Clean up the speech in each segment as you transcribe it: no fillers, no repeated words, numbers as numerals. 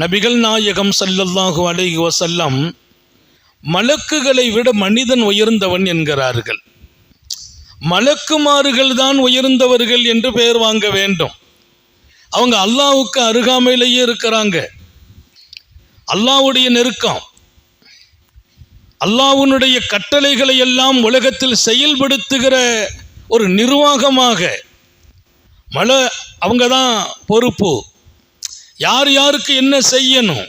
நபிகள் நாயகம் ஸல்லல்லாஹு அலைஹி வஸல்லம் மலக்குகளை விட மனிதன் உயர்ந்தவன் என்கிறார்கள். மலக்குமார்கள் தான் உயர்ந்தவர்கள் என்று பெயர் வாங்க வேண்டும். அவங்க அல்லாஹ்வுக்கு அருகாமையிலேயே இருக்கிறாங்க. அல்லாஹ்வுடைய நெருக்கம், அல்லாஹ்வுடைய கட்டளைகளை எல்லாம் உலகத்தில் செயல்படுத்துகிற ஒரு நிர்வாகமாக அவங்க தான் பொறுப்பு. யார் யாருக்கு என்ன செய்யணும்,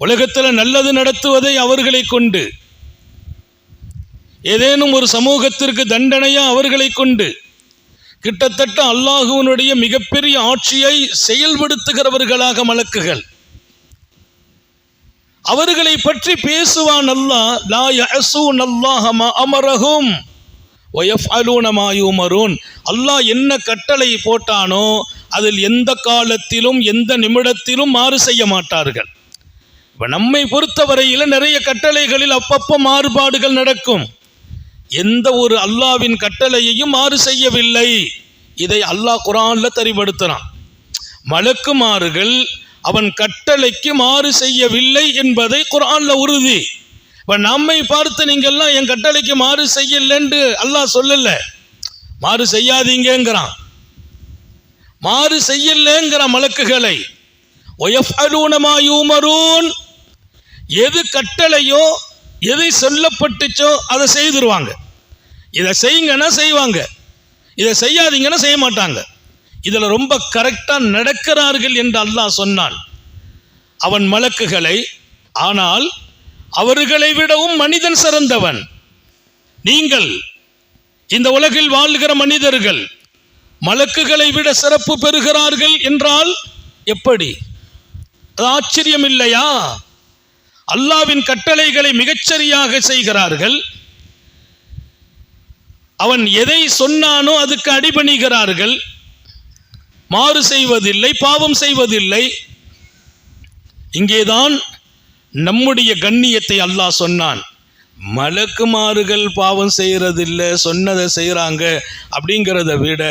உலகத்தில் நல்லது நடத்துவதை அவர்களை கொண்டு, ஏதேனும் ஒரு சமூகத்திற்கு தண்டனையா அவர்களை கொண்டு, கிட்டத்தட்ட அல்லாஹ்வுடைய மிகப்பெரிய ஆட்சியை செயல்படுத்துகிறவர்களாக மலக்குகள். அவர்களை பற்றி பேசுவான் அல்லாஹ், லா யஅஸூனல்லாஹ மா அமரஹும் வ யஃஅலூன மா யுமரூன். அல்லாஹ் என்ன கட்டளை போட்டானோ அதில் எந்த காலத்திலும் எந்த நிமிடத்திலும் மாறு செய்ய மாட்டார்கள். இப்போ நம்மை பொறுத்தவரையில் நிறைய கட்டளைகளில் அப்பப்போ மாறுபாடுகள் நடக்கும். எந்த ஒரு அல்லாஹ்வின் கட்டளையையும் மாறு செய்யவில்லை. இதை அல்லாஹ் குர்ஆன்ல தெரிபடுத்துறான். மலக்குமார்கள் அவன் கட்டளைக்கு மாறு செய்யவில்லை என்பதை குர்ஆன்ல உறுதி. இப்போ நம்மை பார்த்து நீங்கள்லாம் என் கட்டளைக்கு மாறு செய்யலன்னு அல்லாஹ் சொல்லல, மாறு செய்யாதீங்கிறான். மாறு செய்யலங்கிற மலக்குகளை வயஃஅலூன மா யுமரூன், எது கட்டளையோ எதை சொல்லப்பட்டுச்சோ அதை செய்திருவாங்க. இதை செய்யுங்கன்னா செய்வாங்க, இதை செய்யாதீங்கன்னா செய்ய மாட்டாங்க. இதில் ரொம்ப கரெக்டாக நடக்கிறார்கள் என்று அல்லாஹ் சொன்னான் அவன் மலக்குகளை. ஆனால் அவர்களை விடவும் மனிதன் சிறந்தவன். நீங்கள் இந்த உலகில் வாழ்கிற மனிதர்கள் மலக்குகளை விட சிறப்பு பெறுகிறார்கள் என்றால் எப்படி? அது ஆச்சரியம் இல்லையா? அல்லாஹ்வின் கட்டளைகளை மிகச்சரியாக செய்கிறார்கள். அவன் எதை சொன்னானோ அதுக்கு அடிபணிகிறார்கள். மாறு செய்வதில்லை, பாவம் செய்வதில்லை. இங்கேதான் நம்முடைய கண்ணியத்தை அல்லாஹ் சொன்னான். மலக்குமார்கள் பாவம் செய்யறதில்லை, சொன்னதை செய்கிறாங்க அப்படிங்கிறத விட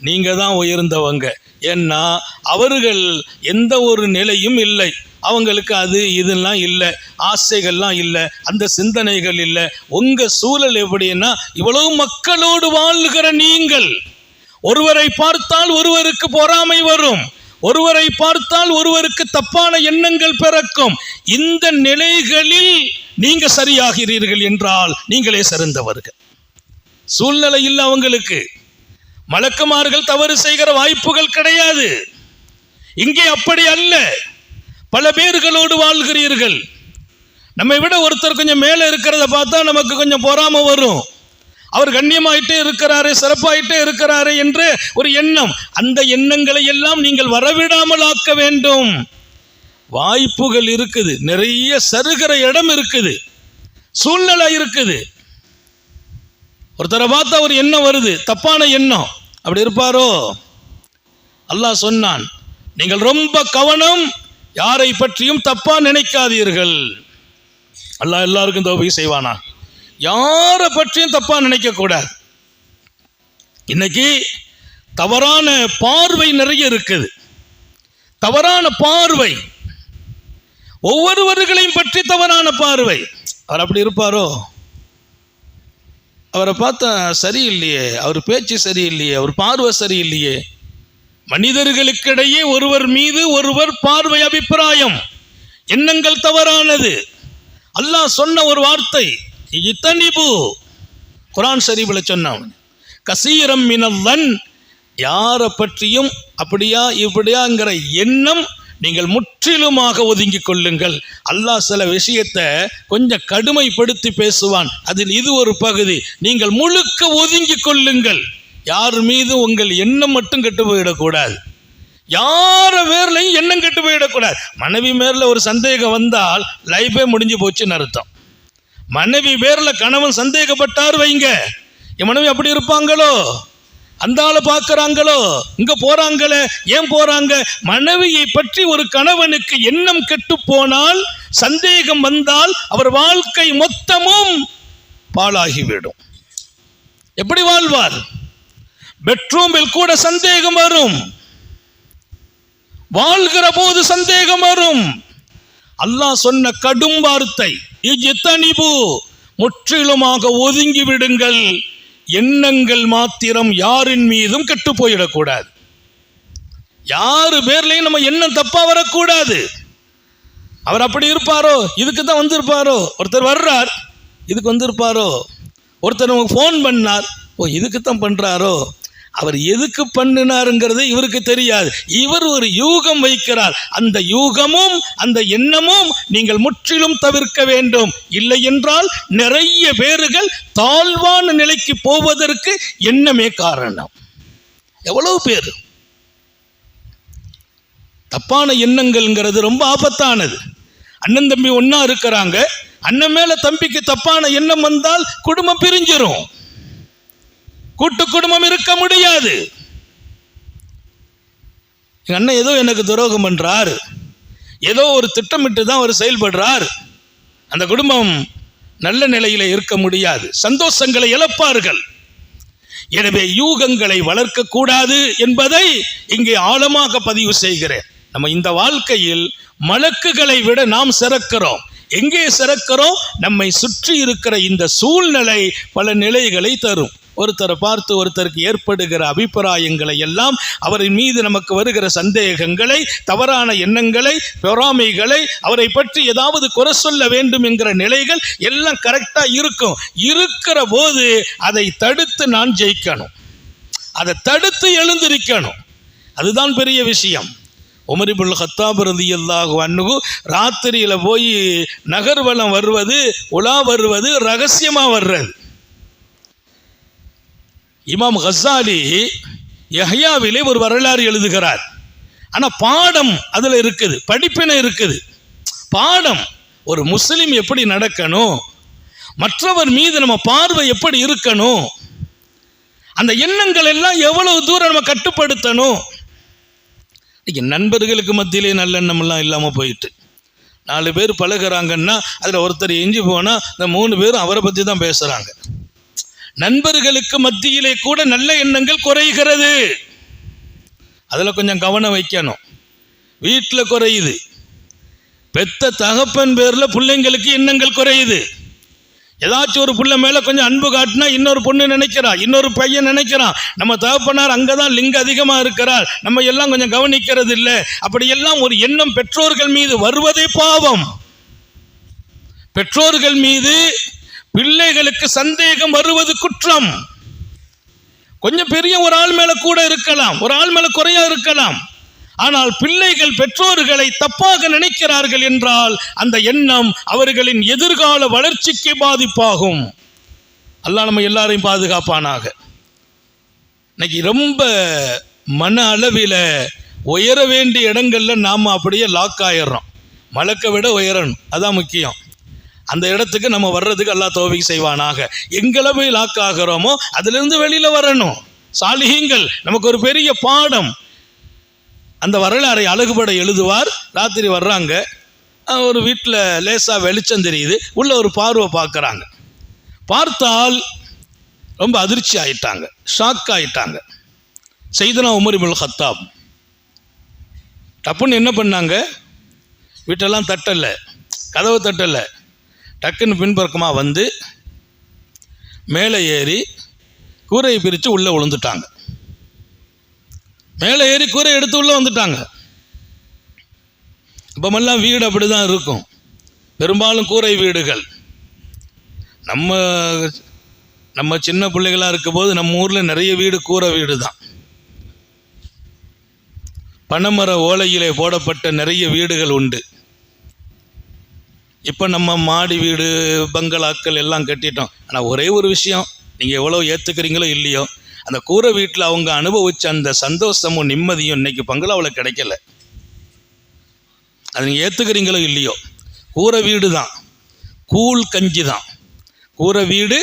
நீங்கள் தான் உயர்ந்தவங்க. ஏன்னா அவர்கள் எந்த ஒரு நிலையும் இல்லை, அவங்களுக்கு அது இதெல்லாம் இல்லை, ஆசைகள்லாம் இல்லை, அந்த சிந்தனைகள் இல்லை. உங்கள் சூழல் எப்படின்னா, இவ்வளவு மக்களோடு வாழ்கிற நீங்கள் ஒருவரை பார்த்தால் ஒருவருக்கு பொறாமை வரும், ஒருவரை பார்த்தால் ஒருவருக்கு தப்பான எண்ணங்கள் பிறக்கும். இந்த நிலைகளில் நீங்க சரியாகிறீர்கள் என்றால் நீங்களே சிறந்தவர்கள். சூழ்நிலை இல்லை அவங்களுக்கு. மலக்குமார்கள் தவறு செய்கிற வாய்ப்புகள் கிடையாது. இங்கே அப்படி அல்ல. பல பேர்களோடு வாழ்கிறீர்கள். நம்மை விட ஒருத்தர் கொஞ்சம் மேலே இருக்கிறத பார்த்தா நமக்கு கொஞ்சம் பொறாமை வரும். அவர் கண்ணியமாயிட்டே இருக்கிறாரு, சிறப்பாயிட்டே இருக்கிறாரு என்று ஒரு எண்ணம். அந்த எண்ணங்களை எல்லாம் நீங்கள் வரவிடாமல் ஆக்க வேண்டும். வாய்ப்புகள் இருக்குது, நிறைய சருகிற இடம் இருக்குது, சூழ்நிலை இருக்குது. ஒருத்தரை பார்த்தா ஒரு எண்ணம் வருது, தப்பான எண்ணம். அப்படி இருப்பாரோ? அல்லாஹ் சொன்னான், நீங்கள் ரொம்ப கவனம், யாரை பற்றியும் தப்பா நினைக்காதீர்கள். அல்லாஹ் எல்லாருக்கும் தௌபீக் செய்வானா? யாரை பற்றியும் தப்பா நினைக்க கூடாது. இன்னைக்கு தவறான பார்வை நிறைய இருக்குது. தவறான பார்வை, ஒவ்வொருவர்களையும் பற்றி தவறான பார்வை. அவர் அப்படி இருப்பாரோ? அவரை பார்த்தா சரியில்லையே, அவர் பேச்சு சரியில்லையே, அவர் பார்வை சரியில்லையே. மனிதர்களுக்கிடையே ஒருவர் மீது ஒருவர் பார்வை, அபிப்பிராயம், எண்ணங்கள் தவறானது. அல்லாஹ் சொன்ன ஒரு வார்த்தை, இத்தனிபு, குர்ஆன் ஷரீஃபில் சொன்னான், கசீரம் மினல்லன், யாரை பற்றியும் அப்படியா இப்படியாங்கிற எண்ணம் நீங்கள் முற்றிலுமாக ஒதுங்கிக் கொள்ளுங்கள். அல்லாஹ் சில விஷயத்தை கொஞ்சம் கடுமைப்படுத்தி பேசுவான், அதில் இது ஒரு பகுதி. நீங்கள் முழுக்க ஒதுங்கிக் கொள்ளுங்கள். யார் மீது உங்கள் எண்ணம் மட்டும் கெட்டு போயிடக்கூடாது. யார பேர்லையும் எண்ணம் கெட்டு போயிடக்கூடாது. மனைவி மேல ஒரு சந்தேகம் வந்தால் லைஃபே முடிஞ்சு போச்சுன்னு அர்த்தம். மனைவி பேர்ல கணவன் சந்தேகப்பட்டார் வைங்க, என் மனைவி அப்படி இருப்பாங்களோ, அந்த ஆளை பார்க்குறாங்களோ, இங்கே போகிறாங்களே, ஏன் போகிறாங்க? மனைவியை பற்றி ஒரு கணவனுக்கு எண்ணம் கெட்டு போனால், சந்தேகம் வந்தால் அவர் வாழ்க்கை மொத்தமும் பாழாகிவிடும். எப்படி வாழ்வார்? பெட்ரூமில் கூட சந்தேகம் வரும், வாழ்கிற போது சந்தேகம் வரும். அல்லாஹ் சொன்ன கடும் வார்த்தை, இஜ்தனிபு, முற்றிலுமாக ஒதுங்கி விடுங்கள். எண்ணங்கள் மாத்திரம் யாரின் மீதும் கெட்டு போயிடக்கூடாது. யாரு பேர்லையும் நம்ம எண்ணம் தப்பா வரக்கூடாது. அவர் அப்படி இருப்பாரோ, இதுக்கு தான் வந்திருப்பாரோ. ஒருத்தர் வர்றார், இதுக்கு வந்திருப்பாரோ. ஒருத்தர் நமக்கு ஃபோன் பண்ணார், ஓ இதுக்கு தான் பண்ணுறாரோ. அவர் எதுக்கு பண்ணினாருங்கிறது இவருக்கு தெரியாது. இவர் ஒரு யூகம் வைக்கிறார். அந்த யூகமும் அந்த எண்ணமும் நீங்கள் முற்றிலும் தவிர்க்க வேண்டும். இல்லை என்றால் நிறைய பேர்கள் தாழ்வான நிலைக்கு போவதற்கு எண்ணமே காரணம். எவ்வளவு பேர் தப்பான எண்ணங்கள்ங்கிறது ரொம்ப ஆபத்தானது. அண்ணன் தம்பி ஒன்னா இருக்கிறாங்க, அண்ணன் மேல தம்பிக்கு தப்பான எண்ணம் வந்தால் குடும்பம் பிரிஞ்சிரும், கூட்டு குடும்பம் இருக்க முடியாது. எங்க அண்ணன் ஏதோ எனக்கு துரோகம் பண்றார், ஏதோ ஒரு திட்டமிட்டு தான் அவர் செயல்படுறார், அந்த குடும்பம் நல்ல நிலையில இருக்க முடியாது, சந்தோஷங்களை இழப்பார்கள். எனவே யூகங்களை வளர்க்க கூடாது என்பதை இங்கே ஆழமாக பதிவு செய்கிறேன். நம்ம இந்த வாழ்க்கையில் மலக்குகளை விட நாம் சிறக்கிறோம். எங்கே சிறக்கிறோம்? நம்மை சுற்றி இருக்கிற இந்த சூழ்நிலை பல நிலைகளை தரும். ஒருத்தரை பார்த்து ஒருத்தருக்கு ஏற்படுகிற அபிப்பிராயங்களை எல்லாம், அவரின் மீது நமக்கு வருகிற சந்தேகங்களை, தவறான எண்ணங்களை, பொறாமைகளை, அவரை பற்றி ஏதாவது குறை சொல்ல வேண்டும் என்கிற நிலைகள் எல்லாம் கரெக்டா இருக்கும். இருக்கிற போது அதை தடுத்து நான் ஜெயிக்கணும், அதை தடுத்து எழுந்திருக்கணும். அதுதான் பெரிய விஷயம். உமர் இப்னுல் கத்தாப் ரலியல்லாஹு அன்ஹு ராத்திரியில போய் நகர்வலம் வருவது, உலா வருவது, ரகசியமா வர்றது. இமாம் கஸ்ஸாலி யஹ்யாவிலே ஒரு வரலாறு எழுதுகிறார். ஆனா பாடம் அதுல இருக்குது, படிப்பினை இருக்குது. பாடம், ஒரு முஸ்லிம் எப்படி நடக்கணும், மற்றவர் மீது நம்ம பார்வை எப்படி இருக்கணும், அந்த எண்ணங்கள் எல்லாம் எவ்வளவு தூரம் நம்ம கட்டுப்படுத்தணும். நண்பர்களுக்கு மத்தியிலே நல்லெண்ணம் எல்லாம் இல்லாம போயிட்டு 4 பேர் பழகிறாங்கன்னா அதுல ஒருத்தர் எஞ்சி போனா இந்த 3 பேரும் அவரை பத்தி தான் பேசுறாங்க. நண்பர்களுக்கு மத்தியிலே கூட நல்ல எண்ணங்கள் குறைகிறது. அதுல கொஞ்சம் கவனம் வைக்கணும். வீட்டில் குறையுது, பெத்த தகப்பன் பேர்ல பிள்ளைங்களுக்கு எண்ணங்கள் குறையுது. ஏதாச்சும் ஒரு புள்ள மேல கொஞ்சம் அன்பு காட்டினா இன்னொரு பொண்ணு நினைக்கிறா, இன்னொரு பையன் நினைக்கிறான், நம்ம தகப்பனார் அங்கதான் லிங்க அதிகமா இருக்கிறார், நம்ம எல்லாம் கொஞ்சம் கவனிக்கிறது இல்லை. அப்படியெல்லாம் ஒரு எண்ணம் பெற்றோர்கள் மீது வருவதே பாவம். பெற்றோர்கள் மீது பிள்ளைகளுக்கு சந்தேகம் வருவது குற்றம். கொஞ்சம் பெரிய ஒரு ஆள் மேல கூட இருக்கலாம், ஒரு ஆள் மேல குறையா இருக்கலாம். ஆனால் பிள்ளைகள் பெற்றோர்களை தப்பாக நினைக்கிறார்கள் என்றால் அந்த எண்ணம் அவர்களின் எதிர்கால வளர்ச்சிக்கு பாதிப்பாகும். அல்லாஹ் நம்ம எல்லாரையும் பாதுகாப்பானாக. இன்னைக்கு ரொம்ப மன அளவில் உயர வேண்டிய இடங்கள்ல நாம அப்படியே லாக் ஆயிடுறோம். மலக்கை விட உயரணும், அதான் முக்கியம். அந்த இடத்துக்கு நம்ம வர்றதுக்கு அல்லாஹ் தௌஃபீக் செய்வானாக. எங்களை போய் லாக் ஆகிறோமோ அதிலிருந்து வெளியில வரணும். சாலிஹீன்கள் நமக்கு ஒரு பெரிய பாடம். அந்த வரலாறை அழகுபட எழுதுவார். ராத்திரி வர்றாங்க, ஒரு வீட்டில் லேசாக வெளிச்சம் தெரியுது, உள்ள ஒரு பார்வை பார்க்குறாங்க. பார்த்தால் ரொம்ப அதிர்ச்சி ஆயிட்டாங்க, ஷாக் ஆயிட்டாங்க. சையதுனா உமர் இப்னுல் கத்தாப் டப்புன்னு என்ன பண்ணாங்க, வீட்டெல்லாம் தட்டலை, கதவை தட்டலை, டக்குன்னு பின்பக்கமாக வந்து மேலே ஏறி கூரையை பிரித்து உள்ளே விழுந்துட்டாங்க. மேலே ஏறி கூரை எடுத்து உள்ள வந்துட்டாங்க. இப்பமெல்லாம் வீடு அப்படிதான் இருக்கும், பெரும்பாலும் கூரை வீடுகள். நம்ம சின்ன பிள்ளைகளாக இருக்கும் போது நம்ம ஊரில் நிறைய வீடு கூரை வீடு தான். பனைமர ஓலையிலே போடப்பட்ட நிறைய வீடுகள் உண்டு. இப்போ நம்ம மாடி வீடு, பங்களாக்கள் எல்லாம் கட்டிட்டோம். ஆனால் ஒரே ஒரு விஷயம், நீங்கள் எவ்வளோ ஏற்றுக்கிறீங்களோ இல்லையோ, அந்த கூரை வீட்டில் அவங்க அனுபவிச்ச அந்த சந்தோஷமும் நிம்மதியும் இன்னைக்கு பங்களாவில் கிடைக்கல. அது நீங்கள் ஏற்றுக்கிறீங்களோ இல்லையோ, கூரை வீடு தான், கூழ் கஞ்சி தான். கூரை வீடு,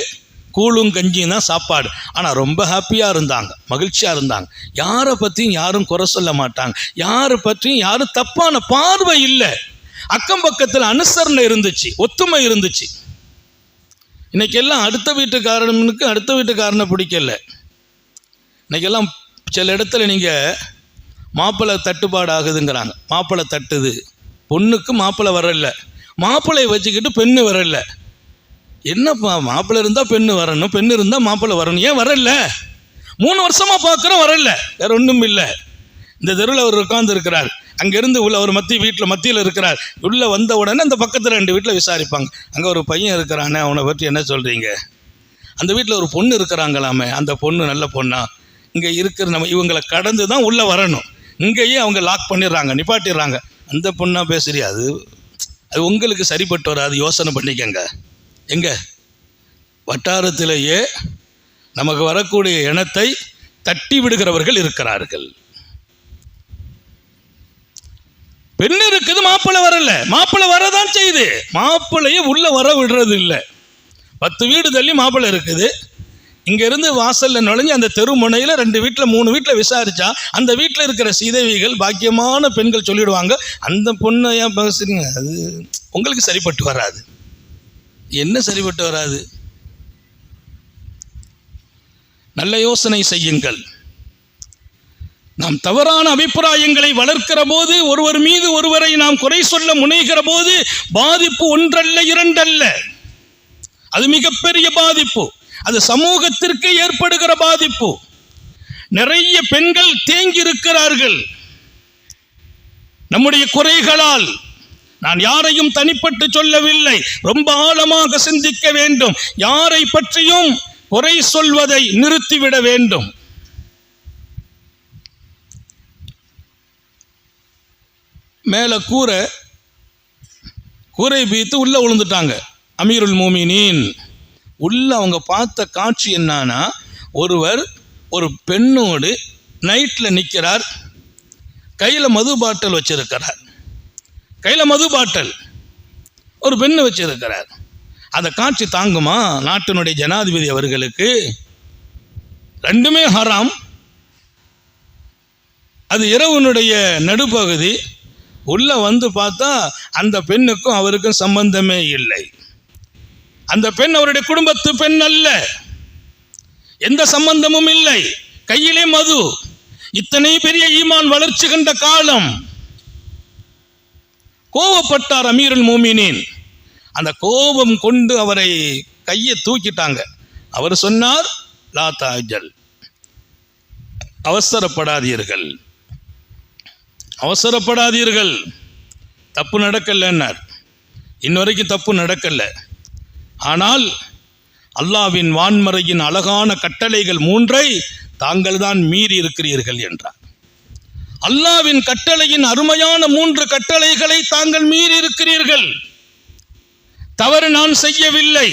கூழும் கஞ்சியும் தான் சாப்பாடு. ஆனால் ரொம்ப ஹாப்பியாக இருந்தாங்க, மகிழ்ச்சியாக இருந்தாங்க. யாரை பற்றியும் யாரும் குறை சொல்ல மாட்டாங்க, யாரை பற்றியும் யாரும் தப்பான பார்வை இல்லை. அக்கம் பக்கத்தில் அனுசரணை இருந்துச்சு, ஒத்துமை இருந்துச்சு. இன்னைக்கெல்லாம் அடுத்த வீட்டுக்காரனுக்கு அடுத்த வீட்டுக்காரனை பிடிக்கல. இன்னைக்கெல்லாம் சில இடத்துல நீங்கள் மாப்பிள்ளை தட்டுப்பாடு ஆகுதுங்கிறாங்க, மாப்பிள்ளை தட்டுது, பொண்ணுக்கு மாப்பிள்ளை வரல, மாப்பிள்ளையை வச்சுக்கிட்டு பெண்ணு வரல. என்னப்பா, மாப்பிள்ளை இருந்தால் பெண்ணு வரணும், பெண்ணு இருந்தால் மாப்பிள்ளை வரணும், ஏன் வரல? 3 வருஷமாக பார்க்குறோம் வரல. வேற ஒன்றும் இல்லை. இந்த தெருவில் அவர் உட்கார்ந்து இருக்கிறார், அங்கேருந்து உள்ள ஒரு மத்தியில் இருக்கிறார். உள்ளே வந்த உடனே அந்த பக்கத்தில் 2 வீட்டில் விசாரிப்பாங்க, அங்கே ஒரு பையன் இருக்கிறானே, அவனை பற்றி என்ன சொல்கிறீங்க? அந்த வீட்டில் ஒரு பொண்ணு இருக்கிறாங்களாமே, அந்த பொண்ணு நல்ல பொண்ணா? இங்கே இருக்கிற நம்ம இவங்களை கடந்து தான் உள்ளே வரணும், இங்கேயே அவங்க லாக் பண்ணிடுறாங்க, நிப்பாட்டிடுறாங்க. அந்த பொண்ணாக பேசுறியா? அது உங்களுக்கு சரிப்பட்டு வராது, யோசனை பண்ணிக்கங்க. எங்கே வட்டாரத்திலேயே நமக்கு வரக்கூடிய இனத்தை தட்டி விடுகிறவர்கள் இருக்கிறார்கள். பெண் இருக்குது, மாப்பிள்ளை வரல, மாப்பிள்ளை வரதான் செய்யுது, மாப்பிள்ளையே உள்ள வர விடுறது இல்லை. 10 வீடு தள்ளி மாப்பிள்ளை இருக்குது, இங்கேருந்து வாசலில் நுழைஞ்சு அந்த தெரு முனையில் 2 வீட்டில் 3 வீட்டில் விசாரித்தா அந்த வீட்டில் இருக்கிற சீதேவிகள் பாக்கியமான பெண்கள் சொல்லிடுவாங்க, அந்த பொண்ணை ஏன் பேசுறீங்க? அது உங்களுக்கு சரிப்பட்டு வராது. என்ன சரிப்பட்டு வராது? நல்ல யோசனை செய்யுங்கள். நாம் தவறான அபிப்பிராயங்களை வளர்க்கிற போது, ஒருவர் மீது ஒருவரை நாம் குறை சொல்ல முனைகிற போது பாதிப்பு 1 அல்ல 2 அல்ல, அது மிகப்பெரிய பாதிப்பு. அது சமூகத்திற்கு ஏற்படுகிற பாதிப்பு. நிறைய பெண்கள் தேங்கி இருக்கிறார்கள் நம்முடைய குறைகளால். நான் யாரையும் தனிப்பட்டு சொல்லவில்லை, ரொம்ப ஆழமாக சிந்திக்க வேண்டும். யாரை பற்றியும் குறை சொல்வதை நிறுத்திவிட வேண்டும். மேலே கூரை பீத்து உள்ள விழுந்துட்டாங்க அமீருல் மோமினீன். உள்ள அவங்க பார்த்த காட்சி என்னன்னா, ஒருவர் ஒரு பெண்ணோடு நைட்டில் நிற்கிறார், கையில் மது பாட்டில் வச்சிருக்கிறார், கையில் மது பாட்டில் ஒரு பெண்ணு வச்சிருக்கிறார். அந்த காட்சி தாங்குமா நாட்டினுடைய ஜனாதிபதி அவர்களுக்கு? 2மே ஹராம். அது இரவுனுடைய நடுப்பகுதி. உள்ள வந்து பார்த்தா அந்த பெண்ணுக்கும் அவருக்கும் சம்பந்தமே இல்லை. அந்த பெண் அவருடைய குடும்பத்து பெண் அல்ல, எந்த சம்பந்தமும் இல்லை, கையிலே மது. இத்தனை பெரிய ஈமான் வளர்ச்சி கண்ட காலம். கோபப்பட்டார் அமீருல் மோமினீன். அந்த கோபம் கொண்டு அவரை கையை தூக்கிட்டாங்க. அவர் சொன்னார், லா தாஜல், அவசரப்படாதீர்கள், அவசரப்படாதீர்கள், தப்பு நடக்கலைன்னார். இன்னவரைக்கும் தப்பு நடக்கல. ஆனால் அல்லாஹ்வின் வான்மறையின் அழகான கட்டளைகள் 3ஐ தாங்கள் தான் மீறி இருக்கிறீர்கள் என்றார். அல்லாஹ்வின் கட்டளையின் அருமையான 3 கட்டளைகளை தாங்கள் மீறி இருக்கிறீர்கள். தவறு நான் செய்யவில்லை,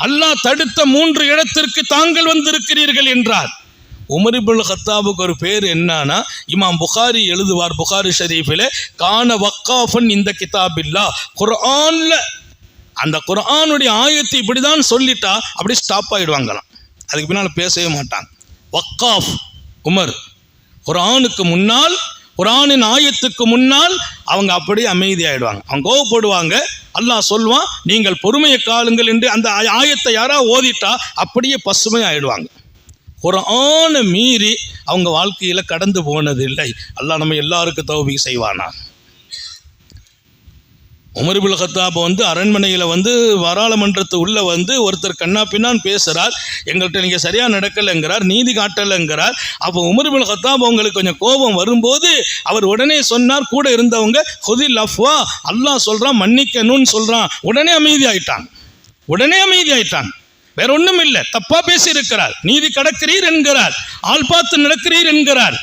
அல்லாஹ் தடுத்த 3 இடத்திற்கு தாங்கள் வந்திருக்கிறீர்கள் என்றார். உமர் இப்னுல் கத்தாபுக்கு ஒரு பேர் என்னன்னா, இமாம் புகாரி எழுதுவார் புகாரி ஷரீஃபில், கான வக்காஃபன் இந்த கிதாபில்லா, குர்ஆன்ல அந்த குர்ஆனுடைய ஆயத்தை இப்படி தான் சொல்லிட்டா அப்படி ஸ்டாப் ஆகிடுவாங்களாம், அதுக்கு பின்னால் பேசவே மாட்டாங்க. வக்காஃப் உமர், குர்ஆனுக்கு முன்னால், குர்ஆனின் ஆயத்துக்கு முன்னால் அவங்க அப்படியே அமைதி ஆகிடுவாங்க. அவங்க கோவப்படுவாங்க, அல்லாஹ் சொல்வான் நீங்கள் பொறுமையை காலுங்கள் என்று அந்த ஆயத்தை யாராவது ஓதிட்டா அப்படியே பசுமை ஆகிடுவாங்க. குர்ஆனை மீறி அவங்க வாழ்க்கையில் கடந்து போனதில்லை. அல்லாஹ் நம்ம எல்லாருக்கும் தௌபீக் செய்வானா. உமர் இப்னுல் கத்தாப் அரண்மனையில் பாராளுமன்றத்து உள்ளே ஒருத்தர் கண்ணா பின்னான்னு பேசுகிறார், எங்கள்கிட்ட நீங்கள் சரியாக நடக்கலைங்கிறார், நீதி காட்டலைங்கிறார். அப்போ உமர் இப்னுல் கத்தாப் அவங்களுக்கு கொஞ்சம் கோபம் வரும்போது அவர் உடனே சொன்னார், கூட இருந்தவங்க ஹுதில் அஃப்வா, அல்லாஹ் சொல்கிறான் மன்னிக்கணும்னு சொல்கிறான். உடனே அமைதி ஆயிட்டாங்க. வேற ஒன்றும் இல்லை, தப்பா பேசி இருக்கிறார், நீதி கடக்கிறீர் என்கிறார், ஆள் பார்த்து நடக்கிறீர் என்கிறார்.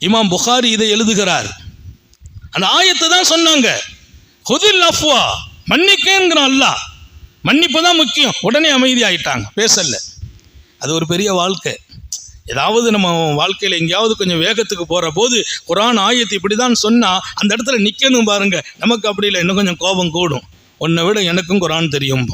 இமாம் புகாரி இதை எழுதுகிறார். அந்த ஆயத்தை தான் சொன்னாங்க, ஹுதில் அஃப்வா, மன்னிக்கேங்கிறான் அல்லாஹ், மன்னிப்பு தான் முக்கியம். உடனே அமைதி ஆயிட்டாங்க, பேசல. அது ஒரு பெரிய வாழ்க்கை. ஏதாவது நம்ம வாழ்க்கையில் எங்கேயாவது கொஞ்சம் வேகத்துக்கு போகிற போது குர்ஆன் ஆயத்து இப்படி தான் சொன்னால் அந்த இடத்துல நிற்கணும் பாருங்க. நமக்கு அப்படி இல்லை, இன்னும் கொஞ்சம் கோபம் கூடும். உன்னை விட எனக்கும் குர்ஆன் தெரியும்.